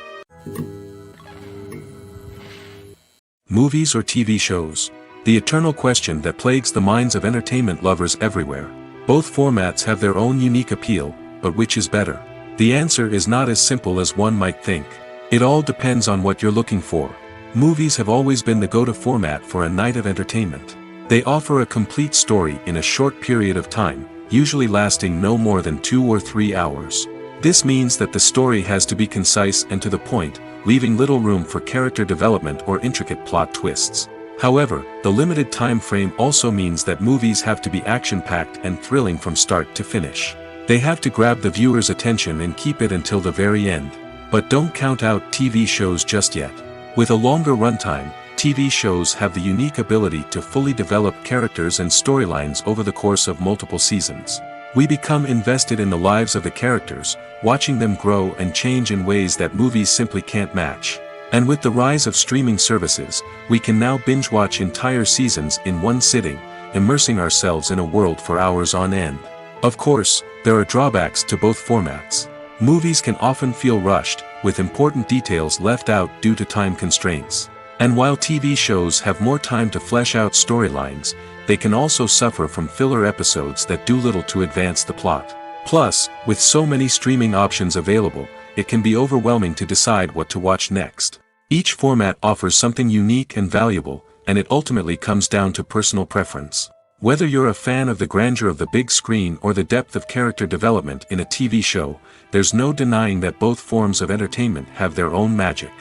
Speaker 2: Movies or TV shows? The eternal question that plagues the minds of entertainment lovers everywhere. Both formats have their own unique appeal, but which is better? The answer is not as simple as one might think. It all depends on what you're looking for. Movies have always been the go-to format for a night of entertainment. They offer a complete story in a short period of time, usually lasting no more than 2 or 3 hours. This means that the story has to be concise and to the point, leaving little room for character development or intricate plot twists. However, the limited time frame also means that movies have to be action-packed and thrilling from start to finish. They have to grab the viewer's attention and keep it until the very end. But don't count out TV shows just yet. With a longer runtime, TV shows have the unique ability to fully develop characters and storylines over the course of multiple seasons. We become invested in the lives of the characters, watching them grow and change in ways that movies simply can't match. And with the rise of streaming services, we can now binge-watch entire seasons in one sitting, immersing ourselves in a world for hours on end. Of course, there are drawbacks to both formats. Movies can often feel rushed, with important details left out due to time constraints. And while TV shows have more time to flesh out storylines, they can also suffer from filler episodes that do little to advance the plot. Plus, with so many streaming options available, it can be overwhelming to decide what to watch next. Each format offers something unique and valuable, and it ultimately comes down to personal preference. Whether you're a fan of the grandeur of the big screen or the depth of character development in a TV show, there's no denying that both forms of entertainment have their own magic.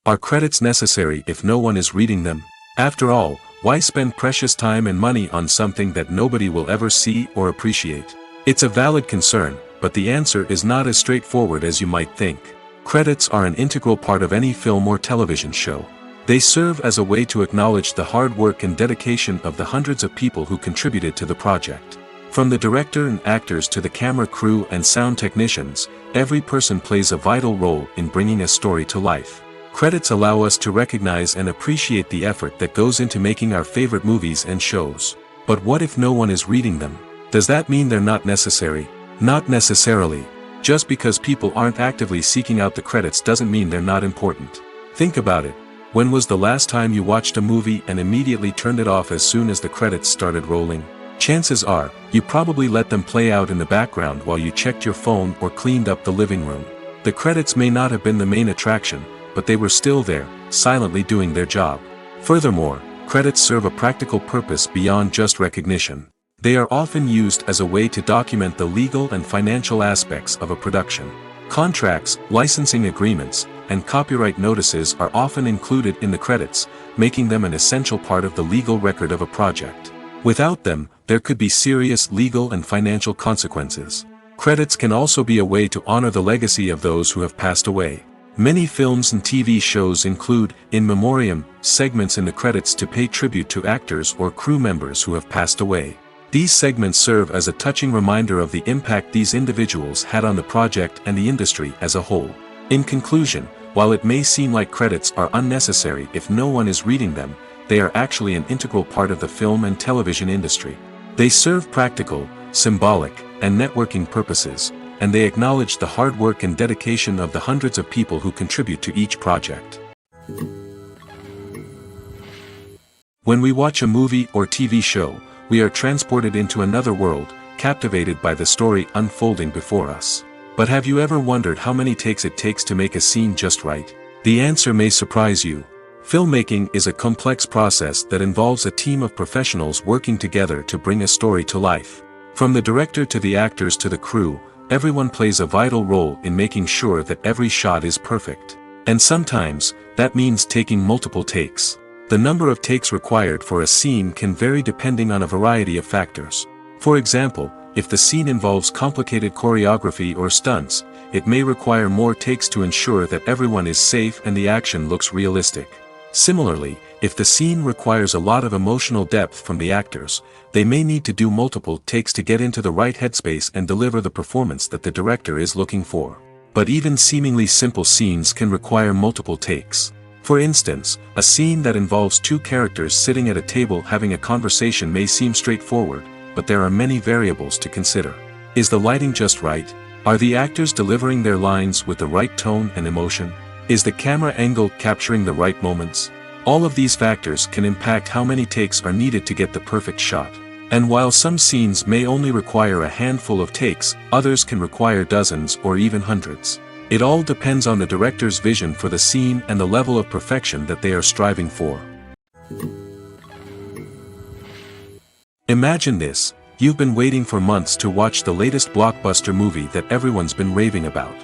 Speaker 2: Are credits necessary if no one is reading them? After all, why spend precious time and money on something that nobody will ever see or appreciate? It's a valid concern, but the answer is not as straightforward as you might think. Credits are an integral part of any film or television show. They serve as a way to acknowledge the hard work and dedication of the hundreds of people who contributed to the project. From the director and actors to the camera crew and sound technicians, every person plays a vital role in bringing a story to life. Credits allow us to recognize and appreciate the effort that goes into making our favorite movies and shows. But what if no one is reading them? Does that mean they're not necessary? Not necessarily. Just because people aren't actively seeking out the credits doesn't mean they're not important. Think about it. When was the last time you watched a movie and immediately turned it off as soon as the credits started rolling? Chances are, you probably let them play out in the background while you checked your phone or cleaned up the living room. The credits may not have been the main attraction, but they were still there, silently doing their job. Furthermore, credits serve a practical purpose beyond just recognition. They are often used as a way to document the legal and financial aspects of a production. Contracts, licensing agreements, and copyright notices are often included in the credits, making them an essential part of the legal record of a project. Without them, there could be serious legal and financial consequences. Credits can also be a way to honor the legacy of those who have passed away. Many films and TV shows include, in memoriam, segments in the credits to pay tribute to actors or crew members who have passed away. These segments serve as a touching reminder of the impact these individuals had on the project and the industry as a whole. In conclusion, While it may seem like credits are unnecessary if no one is reading them, they are actually an integral part of the film and television industry. They serve practical, symbolic, and networking purposes, and they acknowledge the hard work and dedication of the hundreds of people who contribute to each project. When we watch a movie or TV show, we are transported into another world, captivated by the story unfolding before us. But have you ever wondered how many takes it takes to make a scene just right? The answer may surprise you. Filmmaking is a complex process that involves a team of professionals working together to bring a story to life. From the director to the actors to the crew, everyone plays a vital role in making sure that every shot is perfect. And sometimes, that means taking multiple takes. The number of takes required for a scene can vary depending on a variety of factors. For example, if the scene involves complicated choreography or stunts, it may require more takes to ensure that everyone is safe and the action looks realistic. Similarly, if the scene requires a lot of emotional depth from the actors, they may need to do multiple takes to get into the right headspace and deliver the performance that the director is looking for. But even seemingly simple scenes can require multiple takes. For instance, a scene that involves two characters sitting at a table having a conversation may seem straightforward, but there are many variables to consider. Is the lighting just right? Are the actors delivering their lines with the right tone and emotion? Is the camera angle capturing the right moments? All of these factors can impact how many takes are needed to get the perfect shot. And while some scenes may only require a handful of takes, others can require dozens or even hundreds. It all depends on the director's vision for the scene and the level of perfection that they are striving for. Imagine this: you've been waiting for months to watch the latest blockbuster movie that everyone's been raving about.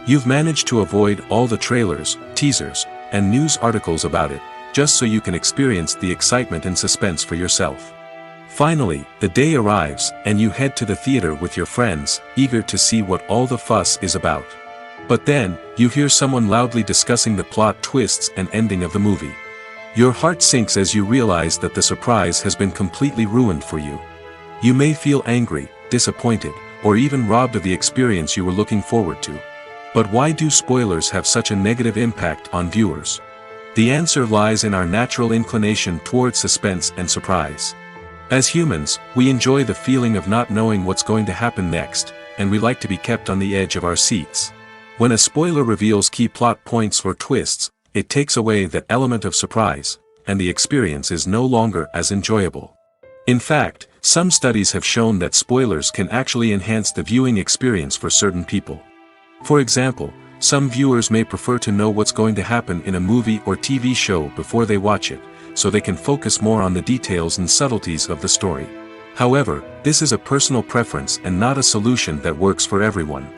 Speaker 2: You've managed to avoid all the trailers, teasers, and news articles about it, just so you can experience the excitement and suspense for yourself. Finally, the day arrives, and you head to the theater with your friends, eager to see what all the fuss is about. But then, you hear someone loudly discussing the plot twists and ending of the movie. Your heart sinks as you realize that the surprise has been completely ruined for you. You may feel angry, disappointed, or even robbed of the experience you were looking forward to. But why do spoilers have such a negative impact on viewers? The answer lies in our natural inclination towards suspense and surprise. As humans, we enjoy the feeling of not knowing what's going to happen next, and we like to be kept on the edge of our seats. When a spoiler reveals key plot points or twists, it takes away that element of surprise, and the experience is no longer as enjoyable. In fact, some studies have shown that spoilers can actually enhance the viewing experience for certain people. For example, some viewers may prefer to know what's going to happen in a movie or TV show before they watch it, so they can focus more on the details and subtleties of the story. However, this is a personal preference and not a solution that works for everyone.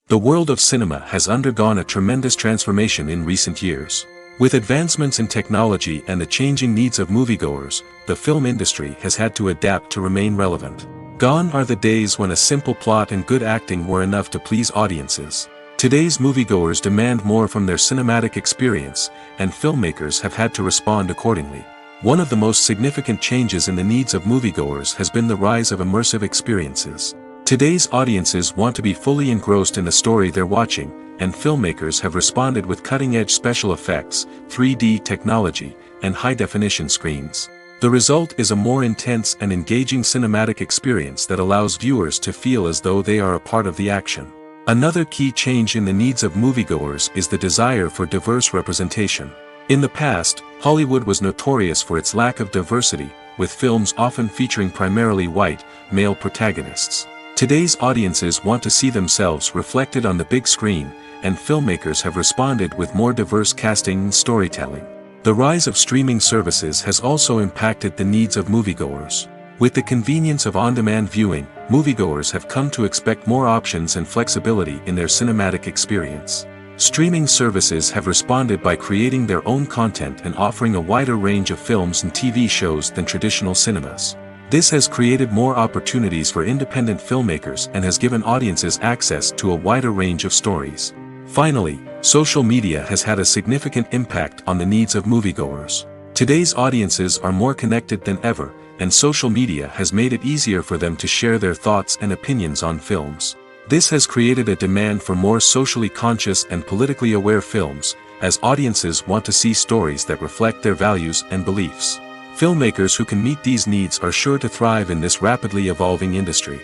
Speaker 2: The world of cinema has undergone a tremendous transformation in recent years. With advancements in technology and the changing needs of moviegoers, the film industry has had to adapt to remain relevant. Gone are the days when a simple plot and good acting were enough to please audiences. Today's moviegoers demand more from their cinematic experience, and filmmakers have had to respond accordingly. One of the most significant changes in the needs of moviegoers has been the rise of immersive experiences. Today's audiences want to be fully engrossed in the story they're watching, and filmmakers have responded with cutting-edge special effects, 3D technology, and high-definition screens. The result is a more intense and engaging cinematic experience that allows viewers to feel as though they are a part of the action. Another key change in the needs of moviegoers is the desire for diverse representation. In the past, Hollywood was notorious for its lack of diversity, with films often featuring primarily white, male protagonists. Today's audiences want to see themselves reflected on the big screen, and filmmakers have responded with more diverse casting and storytelling. The rise of streaming services has also impacted the needs of moviegoers. With the convenience of on-demand viewing, moviegoers have come to expect more options and flexibility in their cinematic experience. Streaming services have responded by creating their own content and offering a wider range of films and TV shows than traditional cinemas. This has created more opportunities for independent filmmakers and has given audiences access to a wider range of stories. Finally, social media has had a significant impact on the needs of moviegoers. Today's audiences are more connected than ever, and social media has made it easier for them to share their thoughts and opinions on films. This has created a demand for more socially conscious and politically aware films, as audiences want to see stories that reflect their values and beliefs. Filmmakers who can meet these needs are sure to thrive in this rapidly evolving industry.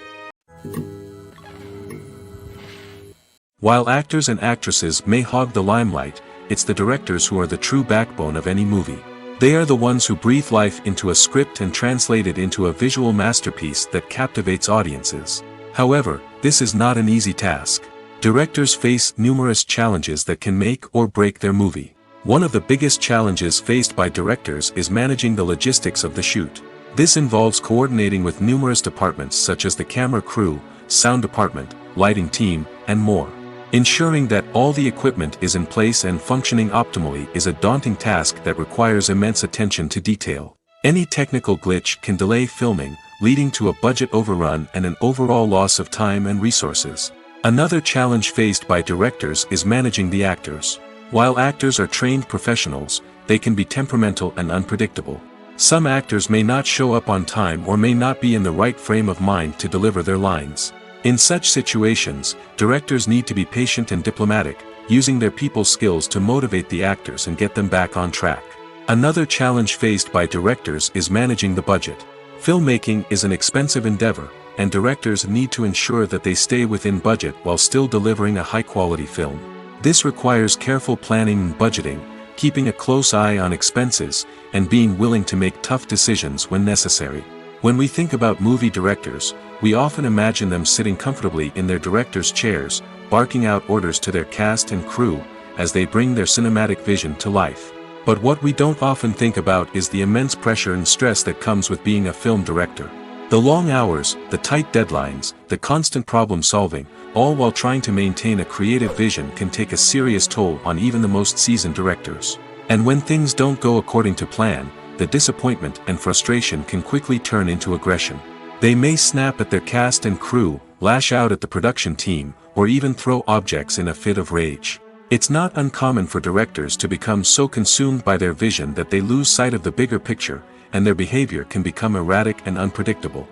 Speaker 2: While actors and actresses may hog the limelight, it's the directors who are the true backbone of any movie. They are the ones who breathe life into a script and translate it into a visual masterpiece that captivates audiences. However, this is not an easy task. Directors face numerous challenges that can make or break their movie. One of the biggest challenges faced by directors is managing the logistics of the shoot. This involves coordinating with numerous departments such as the camera crew, sound department, lighting team, and more. Ensuring that all the equipment is in place and functioning optimally is a daunting task that requires immense attention to detail. Any technical glitch can delay filming, leading to a budget overrun and an overall loss of time and resources. Another challenge faced by directors is managing the actors. While actors are trained professionals, they can be temperamental and unpredictable. Some actors may not show up on time or may not be in the right frame of mind to deliver their lines. In such situations, directors need to be patient and diplomatic, using their people skills to motivate the actors and get them back on track. Another challenge faced by directors is managing the budget. Filmmaking is an expensive endeavor, and directors need to ensure that they stay within budget while still delivering a high-quality film. This requires careful planning and budgeting, keeping a close eye on expenses, and being willing to make tough decisions when necessary. When we think about movie directors, we often imagine them sitting comfortably in their director's chairs, barking out orders to their cast and crew, as they bring their cinematic vision to life. But what we don't often think about is the immense pressure and stress that comes with being a film director. The long hours, the tight deadlines, the constant problem solving, all while trying to maintain a creative vision can take a serious toll on even the most seasoned directors. And when things don't go according to plan, the disappointment and frustration can quickly turn into aggression. They may snap at their cast and crew, lash out at the production team, or even throw objects in a fit of rage. It's not uncommon for directors to become so consumed by their vision that they lose sight of the bigger picture, and their behavior can become erratic and unpredictable.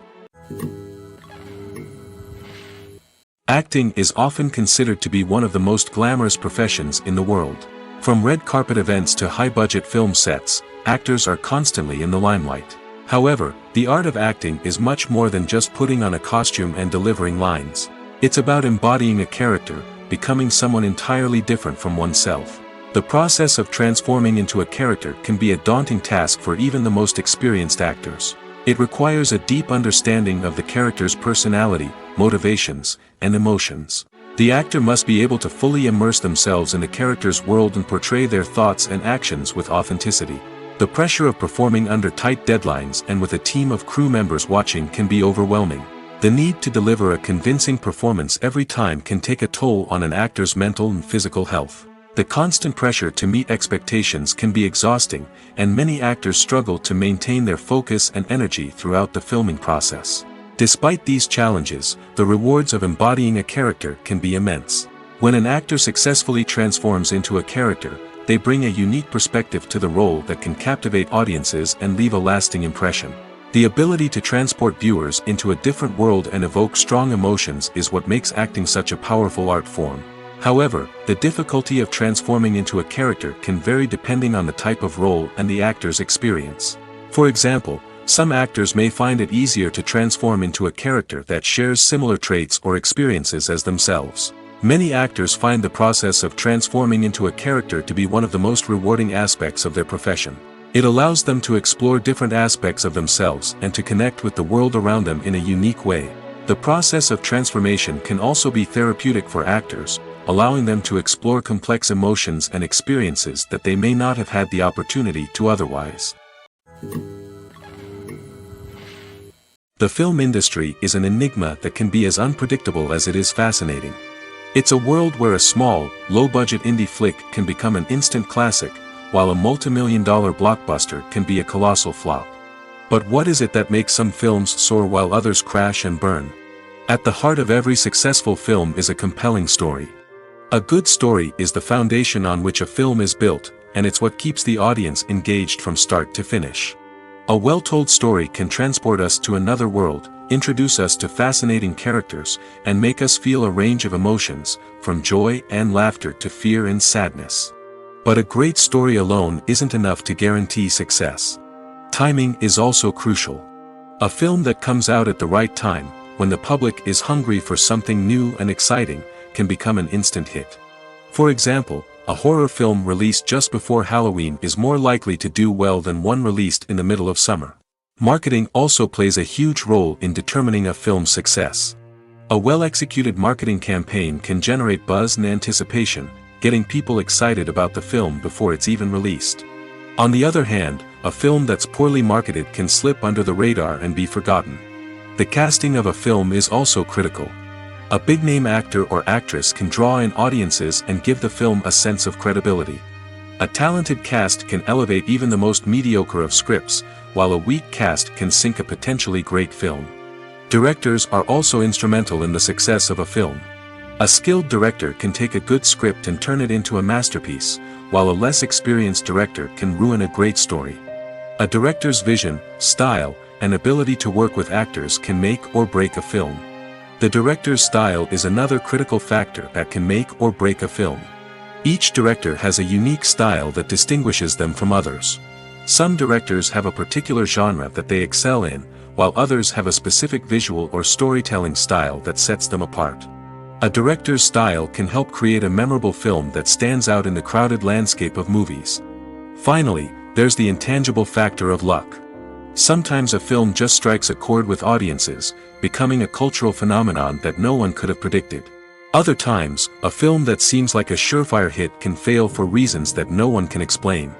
Speaker 2: Acting is often considered to be one of the most glamorous professions in the world. From red carpet events to high-budget film sets, actors are constantly in the limelight. However, the art of acting is much more than just putting on a costume and delivering lines. It's about embodying a character, becoming someone entirely different from oneself. The process of transforming into a character can be a daunting task for even the most experienced actors. It requires a deep understanding of the character's personality, motivations, and emotions. The actor must be able to fully immerse themselves in the character's world and portray their thoughts and actions with authenticity. The pressure of performing under tight deadlines and with a team of crew members watching can be overwhelming. The need to deliver a convincing performance every time can take a toll on an actor's mental and physical health. The constant pressure to meet expectations can be exhausting, and many actors struggle to maintain their focus and energy throughout the filming process. Despite these challenges, the rewards of embodying a character can be immense. When an actor successfully transforms into a character, they bring a unique perspective to the role that can captivate audiences and leave a lasting impression. The ability to transport viewers into a different world and evoke strong emotions is what makes acting such a powerful art form. However, the difficulty of transforming into a character can vary depending on the type of role and the actor's experience. For example, some actors may find it easier to transform into a character that shares similar traits or experiences as themselves. Many actors find the process of transforming into a character to be one of the most rewarding aspects of their profession. It allows them to explore different aspects of themselves and to connect with the world around them in a unique way. The process of transformation can also be therapeutic for actors, allowing them to explore complex emotions and experiences that they may not have had the opportunity to otherwise. The film industry is an enigma that can be as unpredictable as it is fascinating. It's a world where a small, low-budget indie flick can become an instant classic, while a multi-million-dollar blockbuster can be a colossal flop. But what is it that makes some films soar while others crash and burn? At the heart of every successful film is a compelling story. A good story is the foundation on which a film is built, and it's what keeps the audience engaged from start to finish. A well-told story can transport us to another world, introduce us to fascinating characters, and make us feel a range of emotions, from joy and laughter to fear and sadness. But a great story alone isn't enough to guarantee success. Timing is also crucial. A film that comes out at the right time, when the public is hungry for something new and exciting, can become an instant hit. For example, a horror film released just before Halloween is more likely to do well than one released in the middle of summer. Marketing also plays a huge role in determining a film's success. A well-executed marketing campaign can generate buzz and anticipation, getting people excited about the film before it's even released. On the other hand, a film that's poorly marketed can slip under the radar and be forgotten. The casting of a film is also critical. A big-name actor or actress can draw in audiences and give the film a sense of credibility. A talented cast can elevate even the most mediocre of scripts, while a weak cast can sink a potentially great film. Directors are also instrumental in the success of a film. A skilled director can take a good script and turn it into a masterpiece, while a less experienced director can ruin a great story. A director's vision, style, and ability to work with actors can make or break a film. The director's style is another critical factor that can make or break a film. Each director has a unique style that distinguishes them from others. Some directors have a particular genre that they excel in, while others have a specific visual or storytelling style that sets them apart. A director's style can help create a memorable film that stands out in the crowded landscape of movies. Finally, there's the intangible factor of luck. Sometimes a film just strikes a chord with audiences, becoming a cultural phenomenon that no one could have predicted. Other times, a film that seems like a surefire hit can fail for reasons that no one can explain.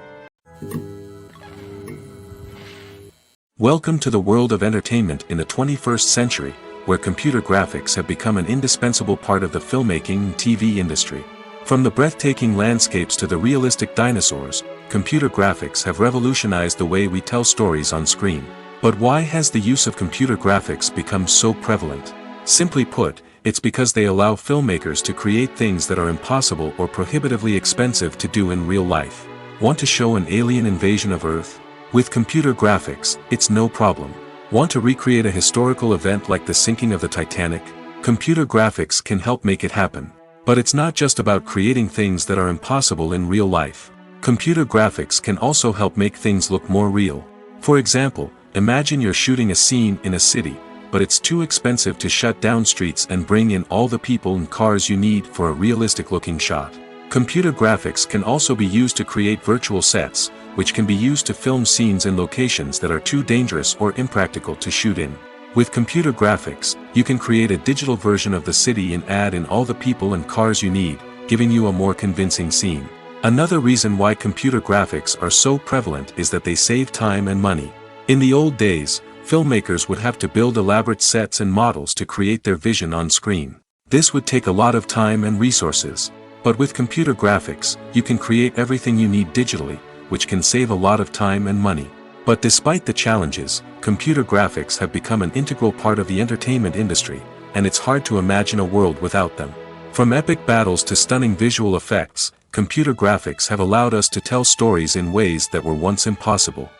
Speaker 2: Welcome to the world of entertainment in the 21st century, where computer graphics have become an indispensable part of the filmmaking and TV industry. From the breathtaking landscapes to the realistic dinosaurs, computer graphics have revolutionized the way we tell stories on screen. But why has the use of computer graphics become so prevalent? Simply put, it's because they allow filmmakers to create things that are impossible or prohibitively expensive to do in real life. Want to show an alien invasion of Earth? With computer graphics, it's no problem. Want to recreate a historical event like the sinking of the Titanic? Computer graphics can help make it happen. But it's not just about creating things that are impossible in real life. Computer graphics can also help make things look more real. For example, imagine you're shooting a scene in a city, but it's too expensive to shut down streets and bring in all the people and cars you need for a realistic-looking shot. Computer graphics can also be used to create virtual sets, which can be used to film scenes in locations that are too dangerous or impractical to shoot in. With computer graphics, you can create a digital version of the city and add in all the people and cars you need, giving you a more convincing scene. Another reason why computer graphics are so prevalent is that they save time and money. In the old days, filmmakers would have to build elaborate sets and models to create their vision on screen. This would take a lot of time and resources. But with computer graphics, you can create everything you need digitally, which can save a lot of time and money. But despite the challenges, computer graphics have become an integral part of the entertainment industry, and it's hard to imagine a world without them. From epic battles to stunning visual effects, computer graphics have allowed us to tell stories in ways that were once impossible.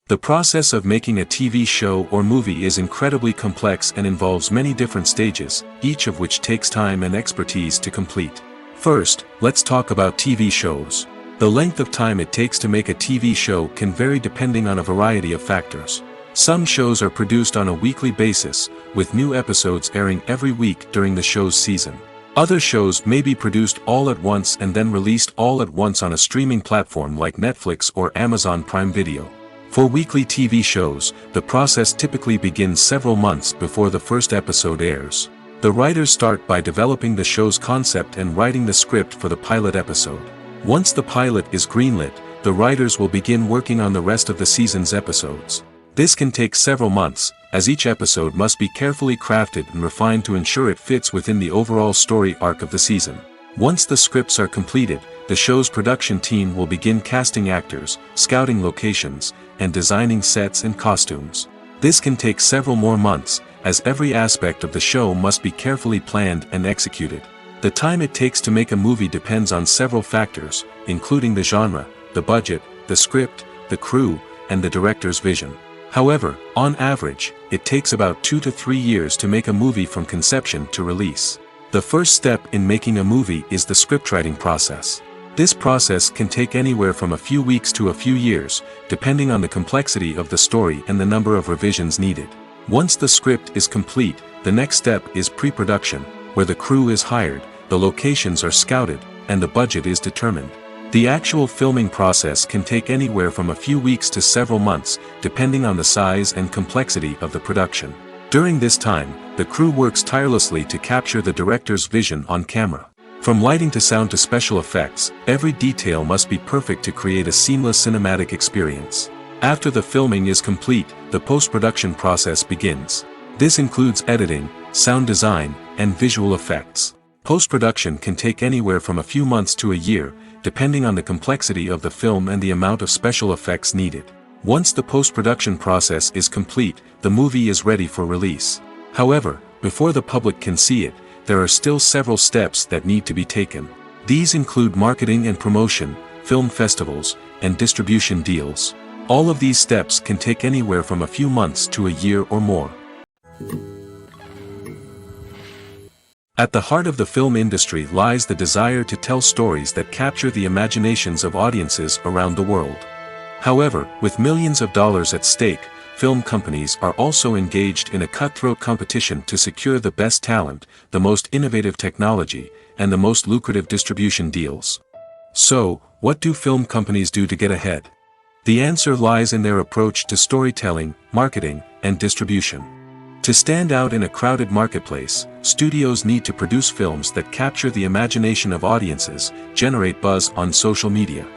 Speaker 2: The process of making a TV show or movie is incredibly complex and involves many different stages, each of which takes time and expertise to complete. First, let's talk about TV shows. The length of time it takes to make a TV show can vary depending on a variety of factors. Some shows are produced on a weekly basis, with new episodes airing every week during the show's season. Other shows may be produced all at once and then released all at once on a streaming platform like Netflix or Amazon Prime Video. For weekly TV shows, the process typically begins several months before the first episode airs. The writers start by developing the show's concept and writing the script for the pilot episode. Once the pilot is greenlit, the writers will begin working on the rest of the season's episodes. This can take several months, as each episode must be carefully crafted and refined to ensure it fits within the overall story arc of the season. Once the scripts are completed, the show's production team will begin casting actors, scouting locations, and designing sets and costumes. This can take several more months, as every aspect of the show must be carefully planned and executed. The time it takes to make a movie depends on several factors, including the genre, the budget, the script, the crew, and the director's vision. However, on average, it takes about 2 to 3 years to make a movie from conception to release. The first step in making a movie is the scriptwriting process. This process can take anywhere from a few weeks to a few years, depending on the complexity of the story and the number of revisions needed. Once the script is complete, the next step is pre-production, where the crew is hired, the locations are scouted, and the budget is determined. The actual filming process can take anywhere from a few weeks to several months, depending on the size and complexity of the production. During this time, the crew works tirelessly to capture the director's vision on camera. From lighting to sound to special effects, every detail must be perfect to create a seamless cinematic experience. After the filming is complete, the post-production process begins. This includes editing, sound design, and visual effects. Post-production can take anywhere from a few months to a year, depending on the complexity of the film and the amount of special effects needed. Once the post-production process is complete, the movie is ready for release. However, before the public can see it, there are still several steps that need to be taken. These include marketing and promotion, film festivals, and distribution deals. All of these steps can take anywhere from a few months to a year or more. At the heart of the film industry lies the desire to tell stories that capture the imaginations of audiences around the world. However, with millions of dollars at stake, film companies are also engaged in a cutthroat competition to secure the best talent, the most innovative technology, and the most lucrative distribution deals. So, what do film companies do to get ahead? The answer lies in their approach to storytelling, marketing, and distribution. To stand out in a crowded marketplace, studios need to produce films that capture the imagination of audiences, generate buzz on social media.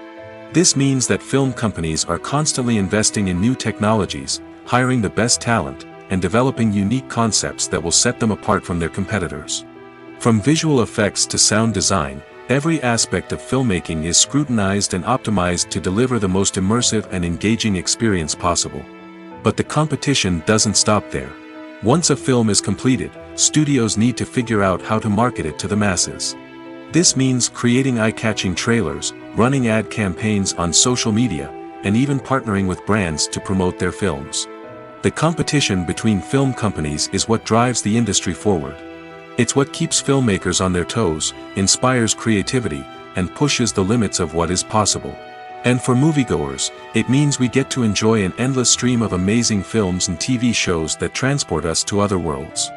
Speaker 2: This means that film companies are constantly investing in new technologies, hiring the best talent, and developing unique concepts that will set them apart from their competitors. From visual effects to sound design, every aspect of filmmaking is scrutinized and optimized to deliver the most immersive and engaging experience possible. But the competition doesn't stop there. Once a film is completed, studios need to figure out how to market it to the masses. This means creating eye-catching trailers, running ad campaigns on social media, and even partnering with brands to promote their films. The competition between film companies is what drives the industry forward. It's what keeps filmmakers on their toes, inspires creativity, and pushes the limits of what is possible. And for moviegoers, it means we get to enjoy an endless stream of amazing films and TV shows that transport us to other worlds.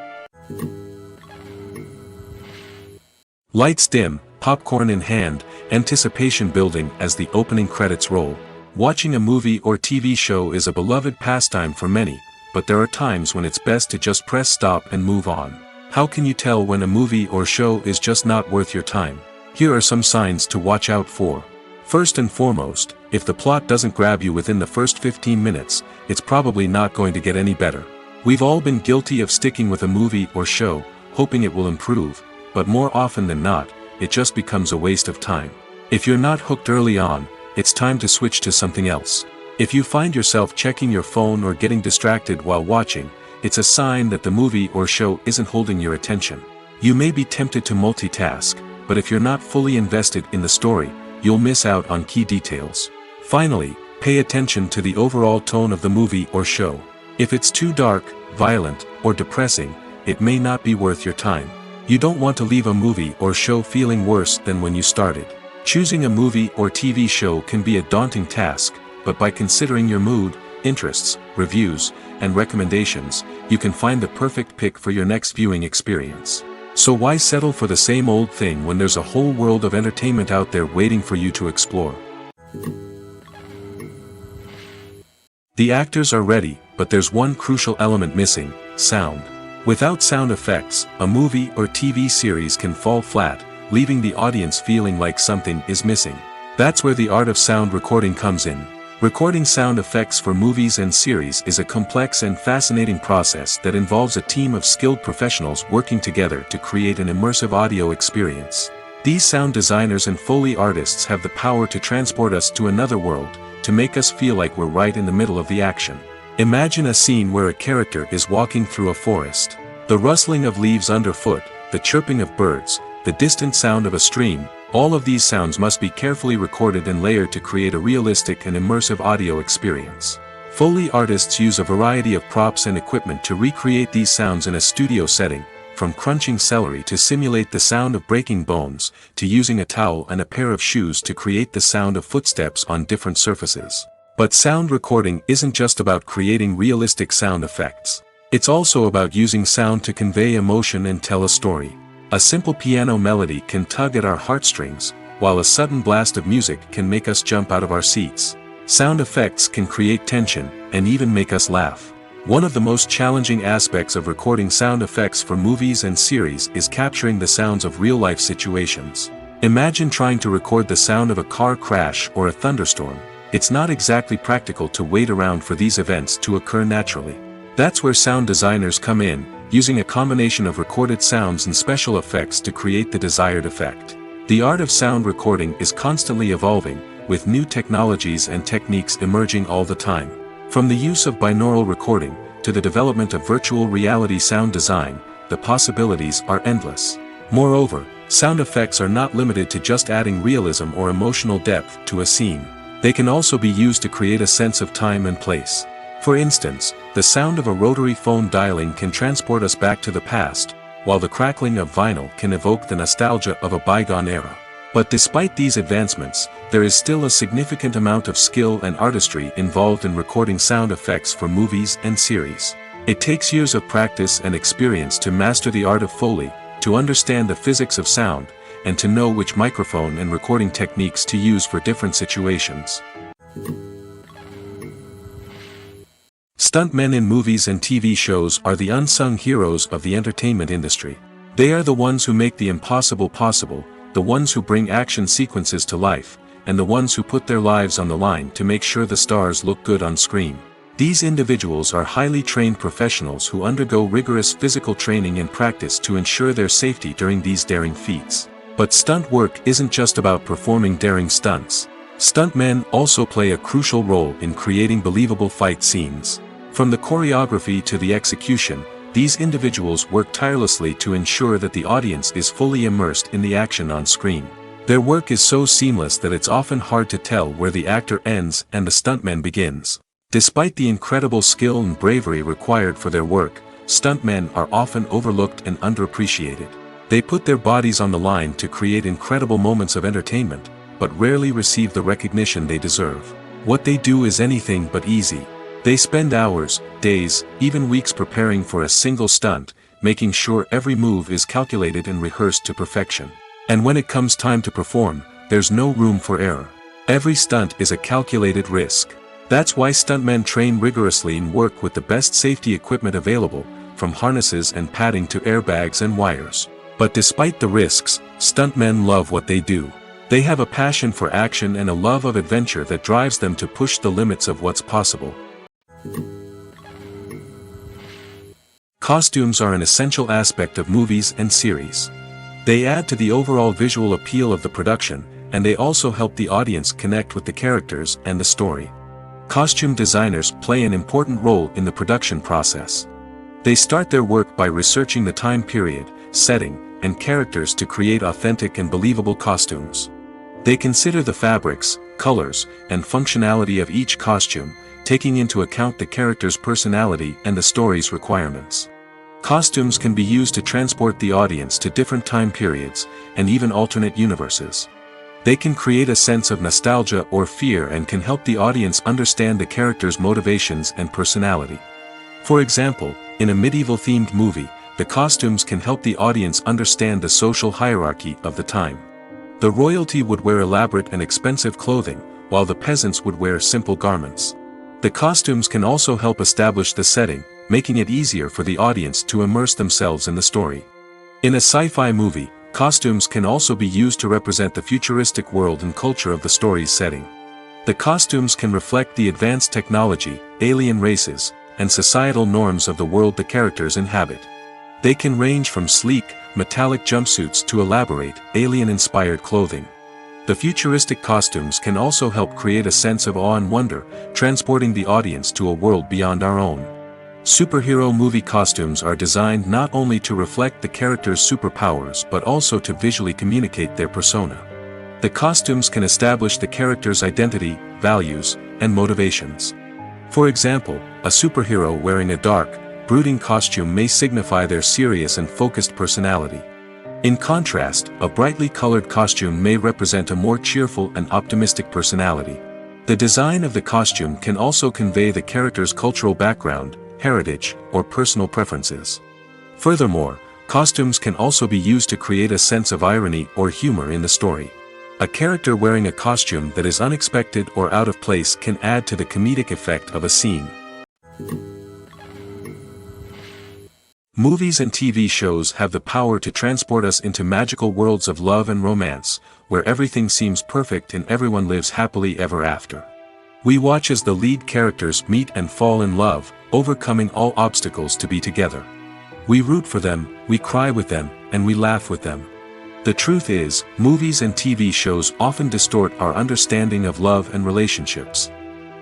Speaker 2: Lights dim, popcorn in hand, anticipation building as the opening credits roll. Watching a movie or TV show is a beloved pastime for many, but there are times when it's best to just press stop and move on. How can you tell when a movie or show is just not worth your time? Here are some signs to watch out for. First and foremost, if the plot doesn't grab you within the first 15 minutes, it's probably not going to get any better. We've all been guilty of sticking with a movie or show, hoping it will improve, but more often than not, it just becomes a waste of time. If you're not hooked early on, it's time to switch to something else. If you find yourself checking your phone or getting distracted while watching, it's a sign that the movie or show isn't holding your attention. You may be tempted to multitask, but if you're not fully invested in the story, you'll miss out on key details. Finally, pay attention to the overall tone of the movie or show. If it's too dark, violent, or depressing, it may not be worth your time. You don't want to leave a movie or show feeling worse than when you started. Choosing a movie or TV show can be a daunting task, but by considering your mood, interests, reviews, and recommendations, you can find the perfect pick for your next viewing experience. So why settle for the same old thing when there's a whole world of entertainment out there waiting for you to explore? The actors are ready, but there's one crucial element missing: sound. Without sound effects, a movie or TV series can fall flat, leaving the audience feeling like something is missing. That's where the art of sound recording comes in. Recording sound effects for movies and series is a complex and fascinating process that involves a team of skilled professionals working together to create an immersive audio experience. These sound designers and Foley artists have the power to transport us to another world, to make us feel like we're right in the middle of the action. Imagine a scene where a character is walking through a forest. The rustling of leaves underfoot, the chirping of birds, the distant sound of a stream, all of these sounds must be carefully recorded and layered to create a realistic and immersive audio experience. Foley artists use a variety of props and equipment to recreate these sounds in a studio setting, from crunching celery to simulate the sound of breaking bones, to using a towel and a pair of shoes to create the sound of footsteps on different surfaces. But sound recording isn't just about creating realistic sound effects. It's also about using sound to convey emotion and tell a story. A simple piano melody can tug at our heartstrings, while a sudden blast of music can make us jump out of our seats. Sound effects can create tension, and even make us laugh. One of the most challenging aspects of recording sound effects for movies and series is capturing the sounds of real-life situations. Imagine trying to record the sound of a car crash or a thunderstorm. It's not exactly practical to wait around for these events to occur naturally. That's where sound designers come in, using a combination of recorded sounds and special effects to create the desired effect. The art of sound recording is constantly evolving, with new technologies and techniques emerging all the time. From the use of binaural recording, to the development of virtual reality sound design, the possibilities are endless. Moreover, sound effects are not limited to just adding realism or emotional depth to a scene. They can also be used to create a sense of time and place. For instance, the sound of a rotary phone dialing can transport us back to the past, while the crackling of vinyl can evoke the nostalgia of a bygone era. But despite these advancements, there is still a significant amount of skill and artistry involved in recording sound effects for movies and series. It takes years of practice and experience to master the art of Foley, to understand the physics of sound, and to know which microphone and recording techniques to use for different situations. Stuntmen in movies and TV shows are the unsung heroes of the entertainment industry. They are the ones who make the impossible possible, the ones who bring action sequences to life, and the ones who put their lives on the line to make sure the stars look good on screen. These individuals are highly trained professionals who undergo rigorous physical training and practice to ensure their safety during these daring feats. But stunt work isn't just about performing daring stunts. Stuntmen also play a crucial role in creating believable fight scenes. From the choreography to the execution, these individuals work tirelessly to ensure that the audience is fully immersed in the action on screen. Their work is so seamless that it's often hard to tell where the actor ends and the stuntman begins. Despite the incredible skill and bravery required for their work, stuntmen are often overlooked and underappreciated. They put their bodies on the line to create incredible moments of entertainment, but rarely receive the recognition they deserve. What they do is anything but easy. They spend hours, days, even weeks preparing for a single stunt, making sure every move is calculated and rehearsed to perfection. And when it comes time to perform, there's no room for error. Every stunt is a calculated risk. That's why stuntmen train rigorously and work with the best safety equipment available, from harnesses and padding to airbags and wires. But despite the risks, stuntmen love what they do. They have a passion for action and a love of adventure that drives them to push the limits of what's possible. Costumes are an essential aspect of movies and series. They add to the overall visual appeal of the production, and they also help the audience connect with the characters and the story. Costume designers play an important role in the production process. They start their work by researching the time period, setting, and characters to create authentic and believable costumes. They consider the fabrics, colors, and functionality of each costume, taking into account the character's personality and the story's requirements. Costumes can be used to transport the audience to different time periods, and even alternate universes. They can create a sense of nostalgia or fear and can help the audience understand the character's motivations and personality. For example, in a medieval-themed movie, the costumes can help the audience understand the social hierarchy of the time. The royalty would wear elaborate and expensive clothing, while the peasants would wear simple garments. The costumes can also help establish the setting, making it easier for the audience to immerse themselves in the story. In a sci-fi movie, costumes can also be used to represent the futuristic world and culture of the story's setting. The costumes can reflect the advanced technology, alien races, and societal norms of the world the characters inhabit. They can range from sleek, metallic jumpsuits to elaborate, alien-inspired clothing. The futuristic costumes can also help create a sense of awe and wonder, transporting the audience to a world beyond our own. Superhero movie costumes are designed not only to reflect the character's superpowers but also to visually communicate their persona. The costumes can establish the character's identity, values, and motivations. For example, a superhero wearing a dark, brooding costume may signify their serious and focused personality. In contrast, a brightly colored costume may represent a more cheerful and optimistic personality. The design of the costume can also convey the character's cultural background, heritage, or personal preferences. Furthermore, costumes can also be used to create a sense of irony or humor in the story. A character wearing a costume that is unexpected or out of place can add to the comedic effect of a scene. Movies and TV shows have the power to transport us into magical worlds of love and romance, where everything seems perfect and everyone lives happily ever after. We watch as the lead characters meet and fall in love, overcoming all obstacles to be together. We root for them, we cry with them, and we laugh with them. The truth is, movies and TV shows often distort our understanding of love and relationships.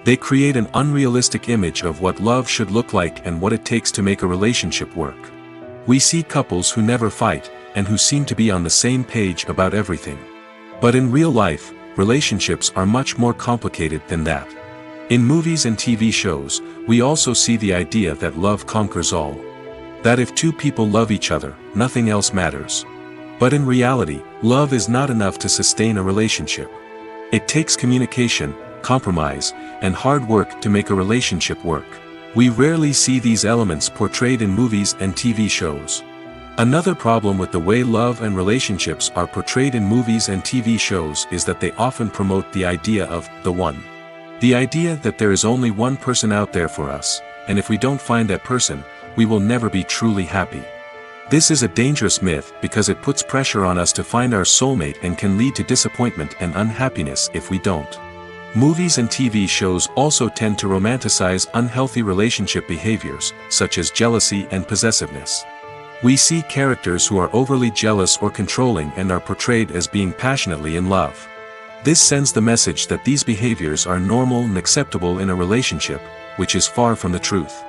Speaker 2: They create an unrealistic image of what love should look like and what it takes to make a relationship work. We see couples who never fight, and who seem to be on the same page about everything. But in real life, relationships are much more complicated than that. In movies and TV shows, we also see the idea that love conquers all. That if two people love each other, nothing else matters. But in reality, love is not enough to sustain a relationship. It takes communication, compromise, and hard work to make a relationship work. We rarely see these elements portrayed in movies and TV shows. Another problem with the way love and relationships are portrayed in movies and TV shows is that they often promote the idea of the one. The idea that there is only one person out there for us, and if we don't find that person, we will never be truly happy. This is a dangerous myth because it puts pressure on us to find our soulmate and can lead to disappointment and unhappiness if we don't. Movies and TV shows also tend to romanticize unhealthy relationship behaviors, such as jealousy and possessiveness. We see characters who are overly jealous or controlling and are portrayed as being passionately in love. This sends the message that these behaviors are normal and acceptable in a relationship, which is far from the truth.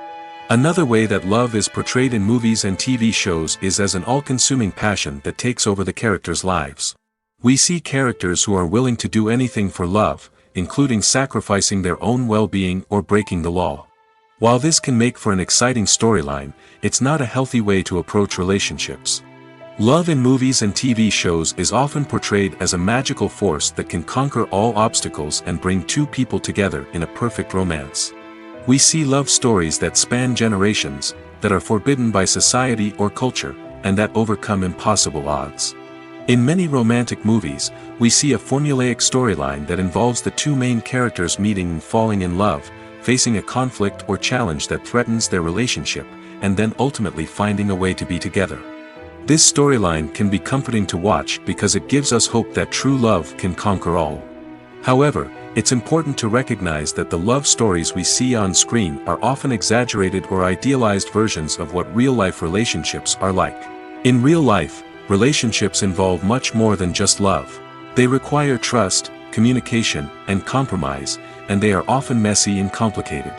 Speaker 2: Another way that love is portrayed in movies and TV shows is as an all-consuming passion that takes over the characters' lives. We see characters who are willing to do anything for love, including sacrificing their own well-being or breaking the law. While this can make for an exciting storyline, it's not a healthy way to approach relationships. Love in movies and TV shows is often portrayed as a magical force that can conquer all obstacles and bring two people together in a perfect romance. We see love stories that span generations, that are forbidden by society or culture, and that overcome impossible odds. In many romantic movies, we see a formulaic storyline that involves the two main characters meeting and falling in love, facing a conflict or challenge that threatens their relationship, and then ultimately finding a way to be together. This storyline can be comforting to watch because it gives us hope that true love can conquer all. However, it's important to recognize that the love stories we see on screen are often exaggerated or idealized versions of what real-life relationships are like. In real life, relationships involve much more than just love. They require trust, communication, and compromise, and they are often messy and complicated.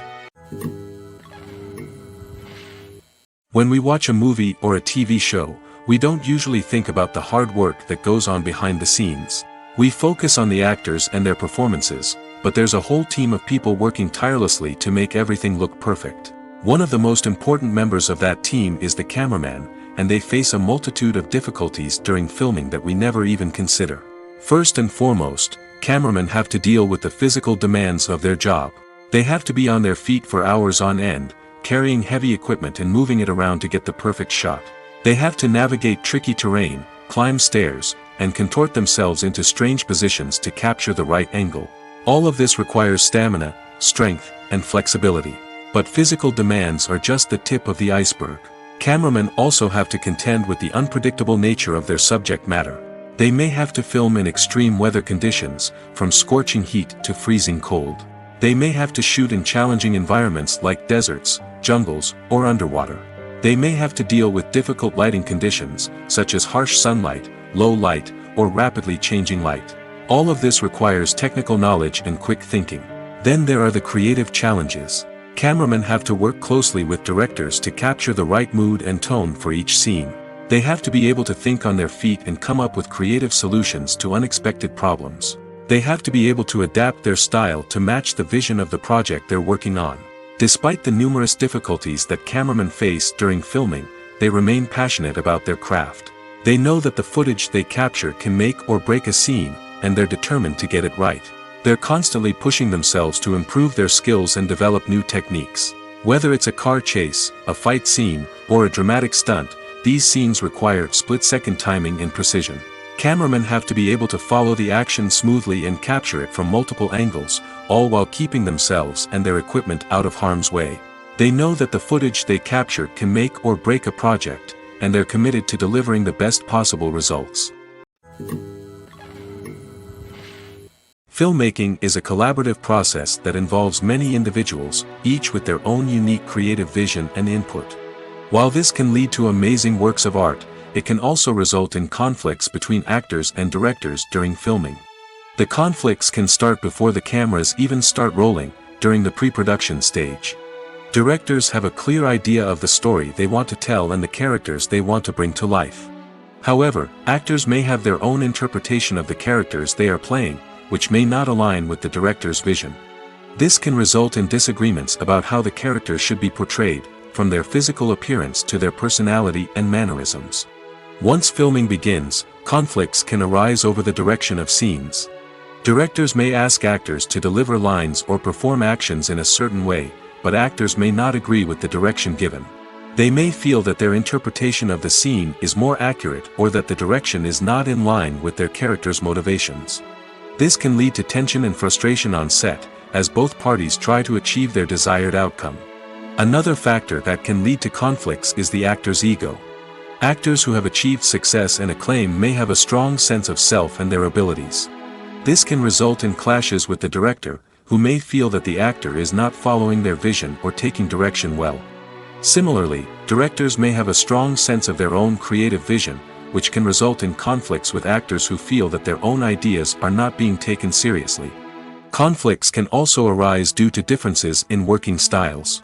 Speaker 2: When we watch a movie or a TV show, we don't usually think about the hard work that goes on behind the scenes. We focus on the actors and their performances, but there's a whole team of people working tirelessly to make everything look perfect. One of the most important members of that team is the cameraman, and they face a multitude of difficulties during filming that we never even consider. First and foremost, cameramen have to deal with the physical demands of their job. They have to be on their feet for hours on end, carrying heavy equipment and moving it around to get the perfect shot. They have to navigate tricky terrain, climb stairs, and contort themselves into strange positions to capture the right angle. All of this requires stamina, strength, and flexibility. But physical demands are just the tip of the iceberg. Cameramen also have to contend with the unpredictable nature of their subject matter. They may have to film in extreme weather conditions, from scorching heat to freezing cold. They may have to shoot in challenging environments like deserts, jungles, or underwater. They may have to deal with difficult lighting conditions, such as harsh sunlight, low light, or rapidly changing light. All of this requires technical knowledge and quick thinking. Then there are the creative challenges. Cameramen have to work closely with directors to capture the right mood and tone for each scene. They have to be able to think on their feet and come up with creative solutions to unexpected problems. They have to be able to adapt their style to match the vision of the project they're working on. Despite the numerous difficulties that cameramen face during filming, they remain passionate about their craft. They know that the footage they capture can make or break a scene, and they're determined to get it right. They're constantly pushing themselves to improve their skills and develop new techniques. Whether it's a car chase, a fight scene, or a dramatic stunt, these scenes require split-second timing and precision. Cameramen have to be able to follow the action smoothly and capture it from multiple angles, all while keeping themselves and their equipment out of harm's way. They know that the footage they capture can make or break a project, and they're committed to delivering the best possible results. Filmmaking is a collaborative process that involves many individuals, each with their own unique creative vision and input. While this can lead to amazing works of art, it can also result in conflicts between actors and directors during filming. The conflicts can start before the cameras even start rolling, during the pre-production stage. Directors have a clear idea of the story they want to tell and the characters they want to bring to life. However, actors may have their own interpretation of the characters they are playing, which may not align with the director's vision. This can result in disagreements about how the characters should be portrayed, from their physical appearance to their personality and mannerisms. Once filming begins, conflicts can arise over the direction of scenes. Directors may ask actors to deliver lines or perform actions in a certain way, but actors may not agree with the direction given. They may feel that their interpretation of the scene is more accurate or that the direction is not in line with their character's motivations. This can lead to tension and frustration on set, as both parties try to achieve their desired outcome. Another factor that can lead to conflicts is the actor's ego. Actors who have achieved success and acclaim may have a strong sense of self and their abilities. This can result in clashes with the director, who may feel that the actor is not following their vision or taking direction well. Similarly, directors may have a strong sense of their own creative vision, which can result in conflicts with actors who feel that their own ideas are not being taken seriously. Conflicts can also arise due to differences in working styles.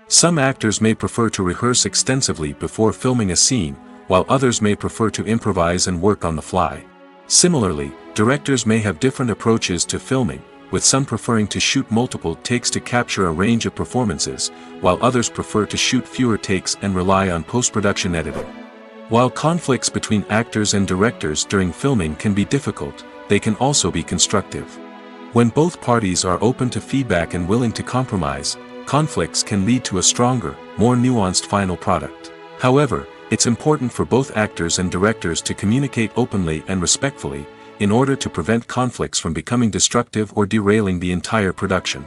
Speaker 2: Some actors may prefer to rehearse extensively before filming a scene, while others may prefer to improvise and work on the fly. Similarly, directors may have different approaches to filming, with some preferring to shoot multiple takes to capture a range of performances, while others prefer to shoot fewer takes and rely on post-production editing. While conflicts between actors and directors during filming can be difficult, they can also be constructive. When both parties are open to feedback and willing to compromise, conflicts can lead to a stronger, more nuanced final product. However, it's important for both actors and directors to communicate openly and respectfully, in order to prevent conflicts from becoming destructive or derailing the entire production.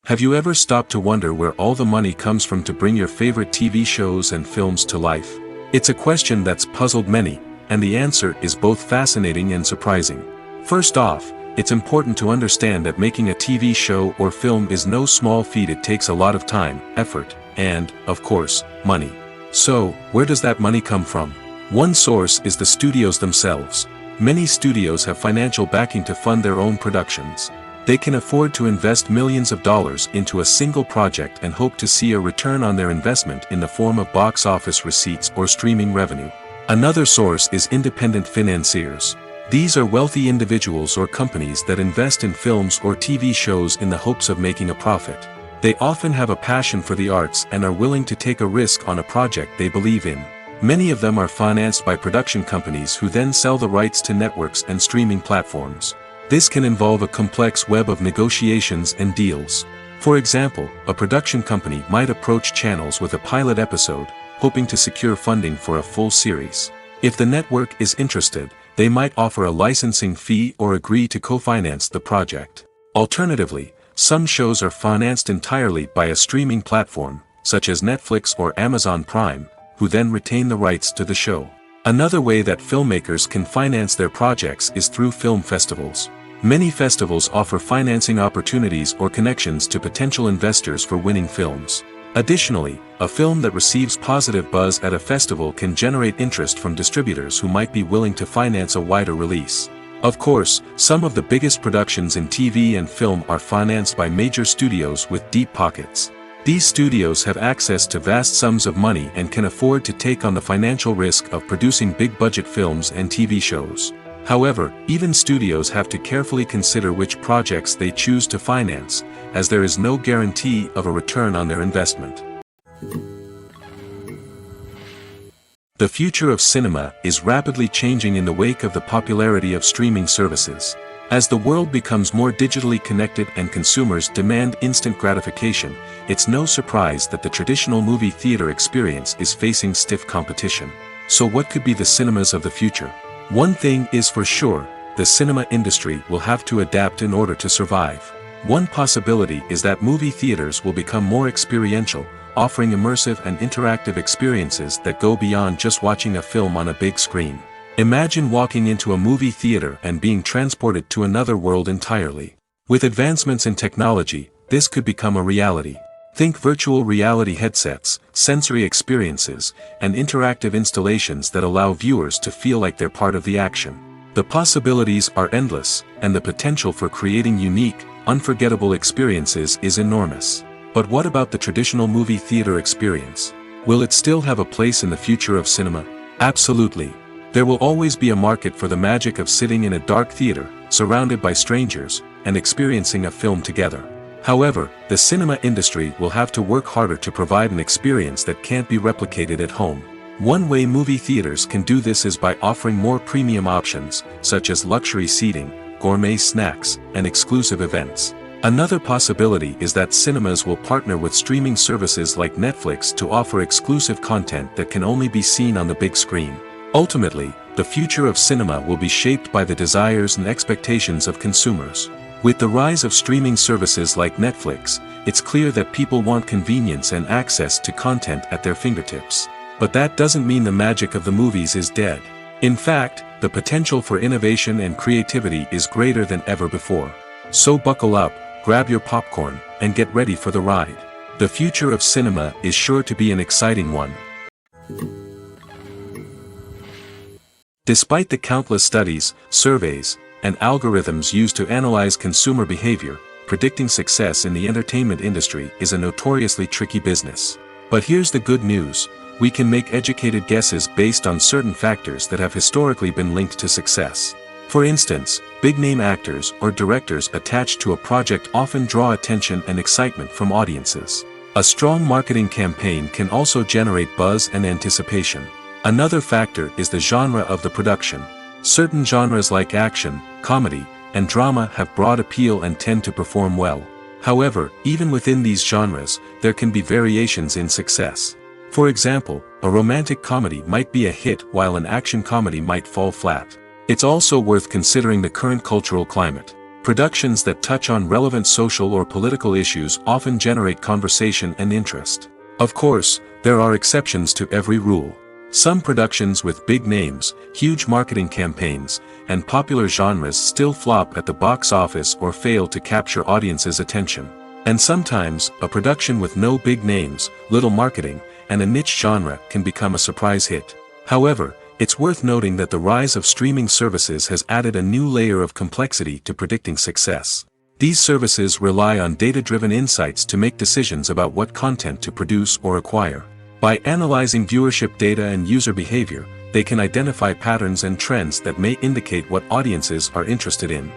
Speaker 2: Have you ever stopped to wonder where all the money comes from to bring your favorite TV shows and films to life? It's a question that's puzzled many, and the answer is both fascinating and surprising. First off, it's important to understand that making a TV show or film is no small feat. It takes a lot of time, effort, and, of course, money. So, where does that money come from? One source is the studios themselves. Many studios have financial backing to fund their own productions. They can afford to invest millions of dollars into a single project and hope to see a return on their investment in the form of box office receipts or streaming revenue. Another source is independent financiers. These are wealthy individuals or companies that invest in films or TV shows in the hopes of making a profit. They often have a passion for the arts and are willing to take a risk on a project they believe in. Many of them are financed by production companies who then sell the rights to networks and streaming platforms. This can involve a complex web of negotiations and deals. For example, a production company might approach channels with a pilot episode, hoping to secure funding for a full series. If the network is interested, they might offer a licensing fee or agree to co-finance the project. Alternatively, some shows are financed entirely by a streaming platform, such as Netflix or Amazon Prime, who then retain the rights to the show. Another way that filmmakers can finance their projects is through film festivals. Many festivals offer financing opportunities or connections to potential investors for winning films. Additionally, a film that receives positive buzz at a festival can generate interest from distributors who might be willing to finance a wider release. Of course, some of the biggest productions in TV and film are financed by major studios with deep pockets. These studios have access to vast sums of money and can afford to take on the financial risk of producing big-budget films and TV shows. However, even studios have to carefully consider which projects they choose to finance, as there is no guarantee of a return on their investment. The future of cinema is rapidly changing in the wake of the popularity of streaming services. As the world becomes more digitally connected and consumers demand instant gratification, it's no surprise that the traditional movie theater experience is facing stiff competition. So what could be the cinemas of the future? One thing is for sure, the cinema industry will have to adapt in order to survive. One possibility is that movie theaters will become more experiential, offering immersive and interactive experiences that go beyond just watching a film on a big screen. Imagine walking into a movie theater and being transported to another world entirely. With advancements in technology, this could become a reality. Think virtual reality headsets, sensory experiences, and interactive installations that allow viewers to feel like they're part of the action. The possibilities are endless, and the potential for creating unique, unforgettable experiences is enormous. But what about the traditional movie theater experience? Will it still have a place in the future of cinema? Absolutely. There will always be a market for the magic of sitting in a dark theater, surrounded by strangers, and experiencing a film together. However, the cinema industry will have to work harder to provide an experience that can't be replicated at home. One way movie theaters can do this is by offering more premium options, such as luxury seating, gourmet snacks, and exclusive events. Another possibility is that cinemas will partner with streaming services like Netflix to offer exclusive content that can only be seen on the big screen. Ultimately, the future of cinema will be shaped by the desires and expectations of consumers. With the rise of streaming services like Netflix, it's clear that people want convenience and access to content at their fingertips. But that doesn't mean the magic of the movies is dead. In fact, the potential for innovation and creativity is greater than ever before. So buckle up, grab your popcorn, and get ready for the ride. The future of cinema is sure to be an exciting one. Despite the countless studies, surveys, and algorithms used to analyze consumer behavior, predicting success in the entertainment industry is a notoriously tricky business. But here's the good news: we can make educated guesses based on certain factors that have historically been linked to success. For instance, big-name actors or directors attached to a project often draw attention and excitement from audiences. A strong marketing campaign can also generate buzz and anticipation. Another factor is the genre of the production. Certain genres like action, comedy, and drama have broad appeal and tend to perform well. However, even within these genres, there can be variations in success. For example, a romantic comedy might be a hit while an action comedy might fall flat. It's also worth considering the current cultural climate. Productions that touch on relevant social or political issues often generate conversation and interest. Of course, there are exceptions to every rule. Some productions with big names, huge marketing campaigns, and popular genres still flop at the box office or fail to capture audiences' attention. And sometimes, a production with no big names, little marketing, and a niche genre can become a surprise hit. However, it's worth noting that the rise of streaming services has added a new layer of complexity to predicting success. These services rely on data-driven insights to make decisions about what content to produce or acquire. By analyzing viewership data and user behavior, they can identify patterns and trends that may indicate what audiences are interested in.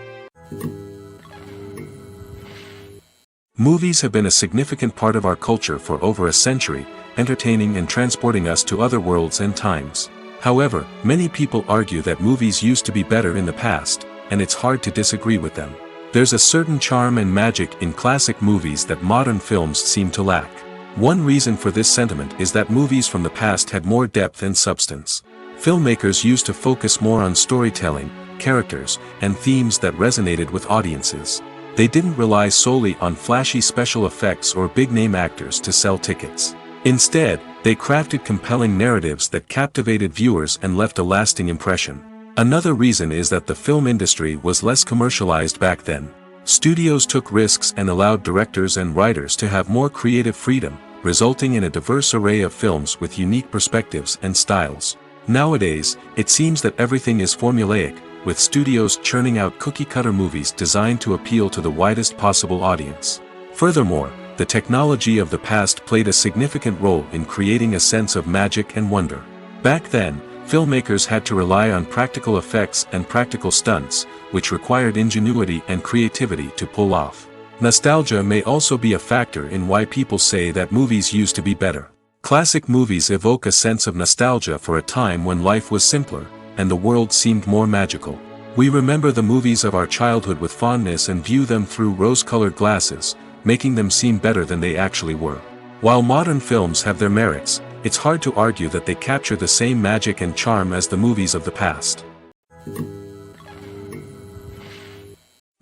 Speaker 2: Movies have been a significant part of our culture for over a century, entertaining and transporting us to other worlds and times. However, many people argue that movies used to be better in the past, and it's hard to disagree with them. There's a certain charm and magic in classic movies that modern films seem to lack. One reason for this sentiment is that movies from the past had more depth and substance. Filmmakers used to focus more on storytelling, characters, and themes that resonated with audiences. They didn't rely solely on flashy special effects or big-name actors to sell tickets. Instead, they crafted compelling narratives that captivated viewers and left a lasting impression. Another reason is that the film industry was less commercialized back then. Studios took risks and allowed directors and writers to have more creative freedom, resulting in a diverse array of films with unique perspectives and styles. Nowadays, it seems that everything is formulaic, with studios churning out cookie-cutter movies designed to appeal to the widest possible audience. Furthermore, the technology of the past played a significant role in creating a sense of magic and wonder. Back then, filmmakers had to rely on practical effects and practical stunts, which required ingenuity and creativity to pull off. Nostalgia may also be a factor in why people say that movies used to be better. Classic movies evoke a sense of nostalgia for a time when life was simpler, and the world seemed more magical. We remember the movies of our childhood with fondness and view them through rose-colored glasses, making them seem better than they actually were. While modern films have their merits, it's hard to argue that they capture the same magic and charm as the movies of the past.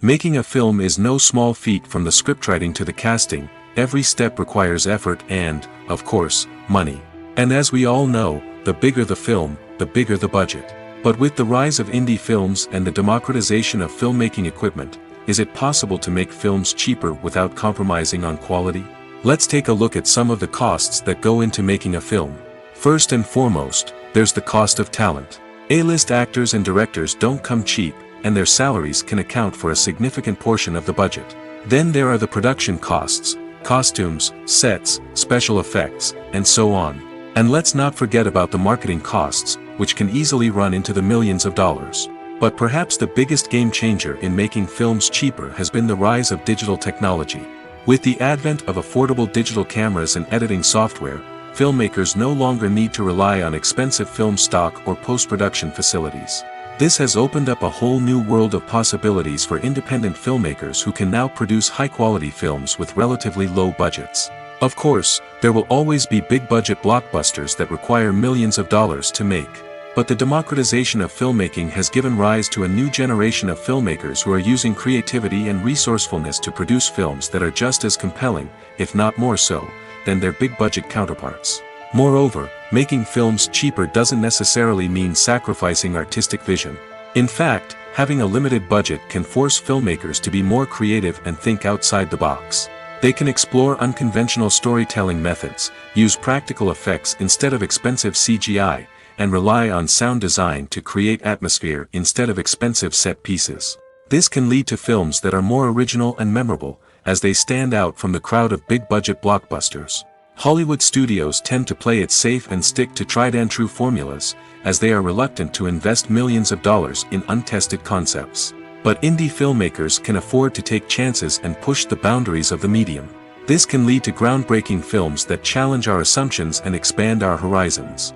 Speaker 2: Making a film is no small feat. From the scriptwriting to the casting, every step requires effort and, of course, money. And as we all know, the bigger the film, the bigger the budget. But with the rise of indie films and the democratization of filmmaking equipment, is it possible to make films cheaper without compromising on quality? Let's take a look at some of the costs that go into making a film. First and foremost, there's the cost of talent. A-list actors and directors don't come cheap, and their salaries can account for a significant portion of the budget. Then there are the production costs, costumes, sets, special effects, and so on. And let's not forget about the marketing costs, which can easily run into the millions of dollars. But perhaps the biggest game changer in making films cheaper has been the rise of digital technology. With the advent of affordable digital cameras and editing software, filmmakers no longer need to rely on expensive film stock or post-production facilities. This has opened up a whole new world of possibilities for independent filmmakers who can now produce high-quality films with relatively low budgets. Of course, there will always be big-budget blockbusters that require millions of dollars to make. But the democratization of filmmaking has given rise to a new generation of filmmakers who are using creativity and resourcefulness to produce films that are just as compelling, if not more so, than their big-budget counterparts. Moreover, making films cheaper doesn't necessarily mean sacrificing artistic vision. In fact, having a limited budget can force filmmakers to be more creative and think outside the box. They can explore unconventional storytelling methods, use practical effects instead of expensive CGI, and rely on sound design to create atmosphere instead of expensive set pieces. This can lead to films that are more original and memorable, as they stand out from the crowd of big-budget blockbusters. Hollywood studios tend to play it safe and stick to tried-and-true formulas, as they are reluctant to invest millions of dollars in untested concepts. But indie filmmakers can afford to take chances and push the boundaries of the medium. This can lead to groundbreaking films that challenge our assumptions and expand our horizons.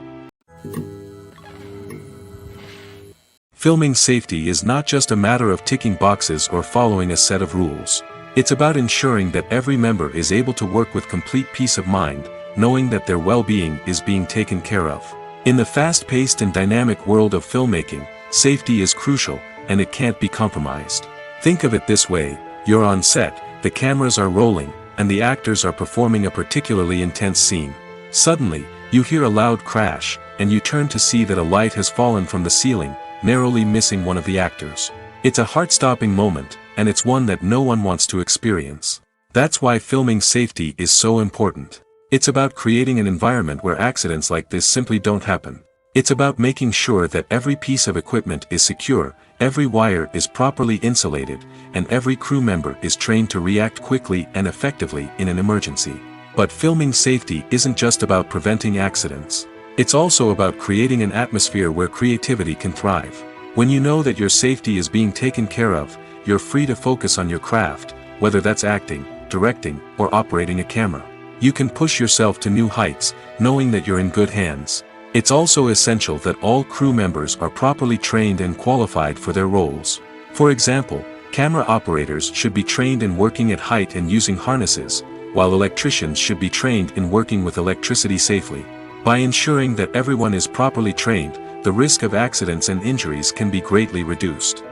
Speaker 2: Filming safety is not just a matter of ticking boxes or following a set of rules. It's about ensuring that every member is able to work with complete peace of mind, knowing that their well-being is being taken care of. In the fast-paced and dynamic world of filmmaking, safety is crucial, and it can't be compromised. Think of it this way: you're on set, the cameras are rolling, and the actors are performing a particularly intense scene. Suddenly, you hear a loud crash, and you turn to see that a light has fallen from the ceiling, narrowly missing one of the actors. It's a heart-stopping moment, and it's one that no one wants to experience. That's why filming safety is so important. It's about creating an environment where accidents like this simply don't happen. It's about making sure that every piece of equipment is secure, every wire is properly insulated, and every crew member is trained to react quickly and effectively in an emergency. But filming safety isn't just about preventing accidents. It's also about creating an atmosphere where creativity can thrive. When you know that your safety is being taken care of, you're free to focus on your craft, whether that's acting, directing, or operating a camera. You can push yourself to new heights, knowing that you're in good hands. It's also essential that all crew members are properly trained and qualified for their roles. For example, camera operators should be trained in working at height and using harnesses, while electricians should be trained in working with electricity safely. By ensuring that everyone is properly trained, the risk of accidents and injuries can be greatly reduced.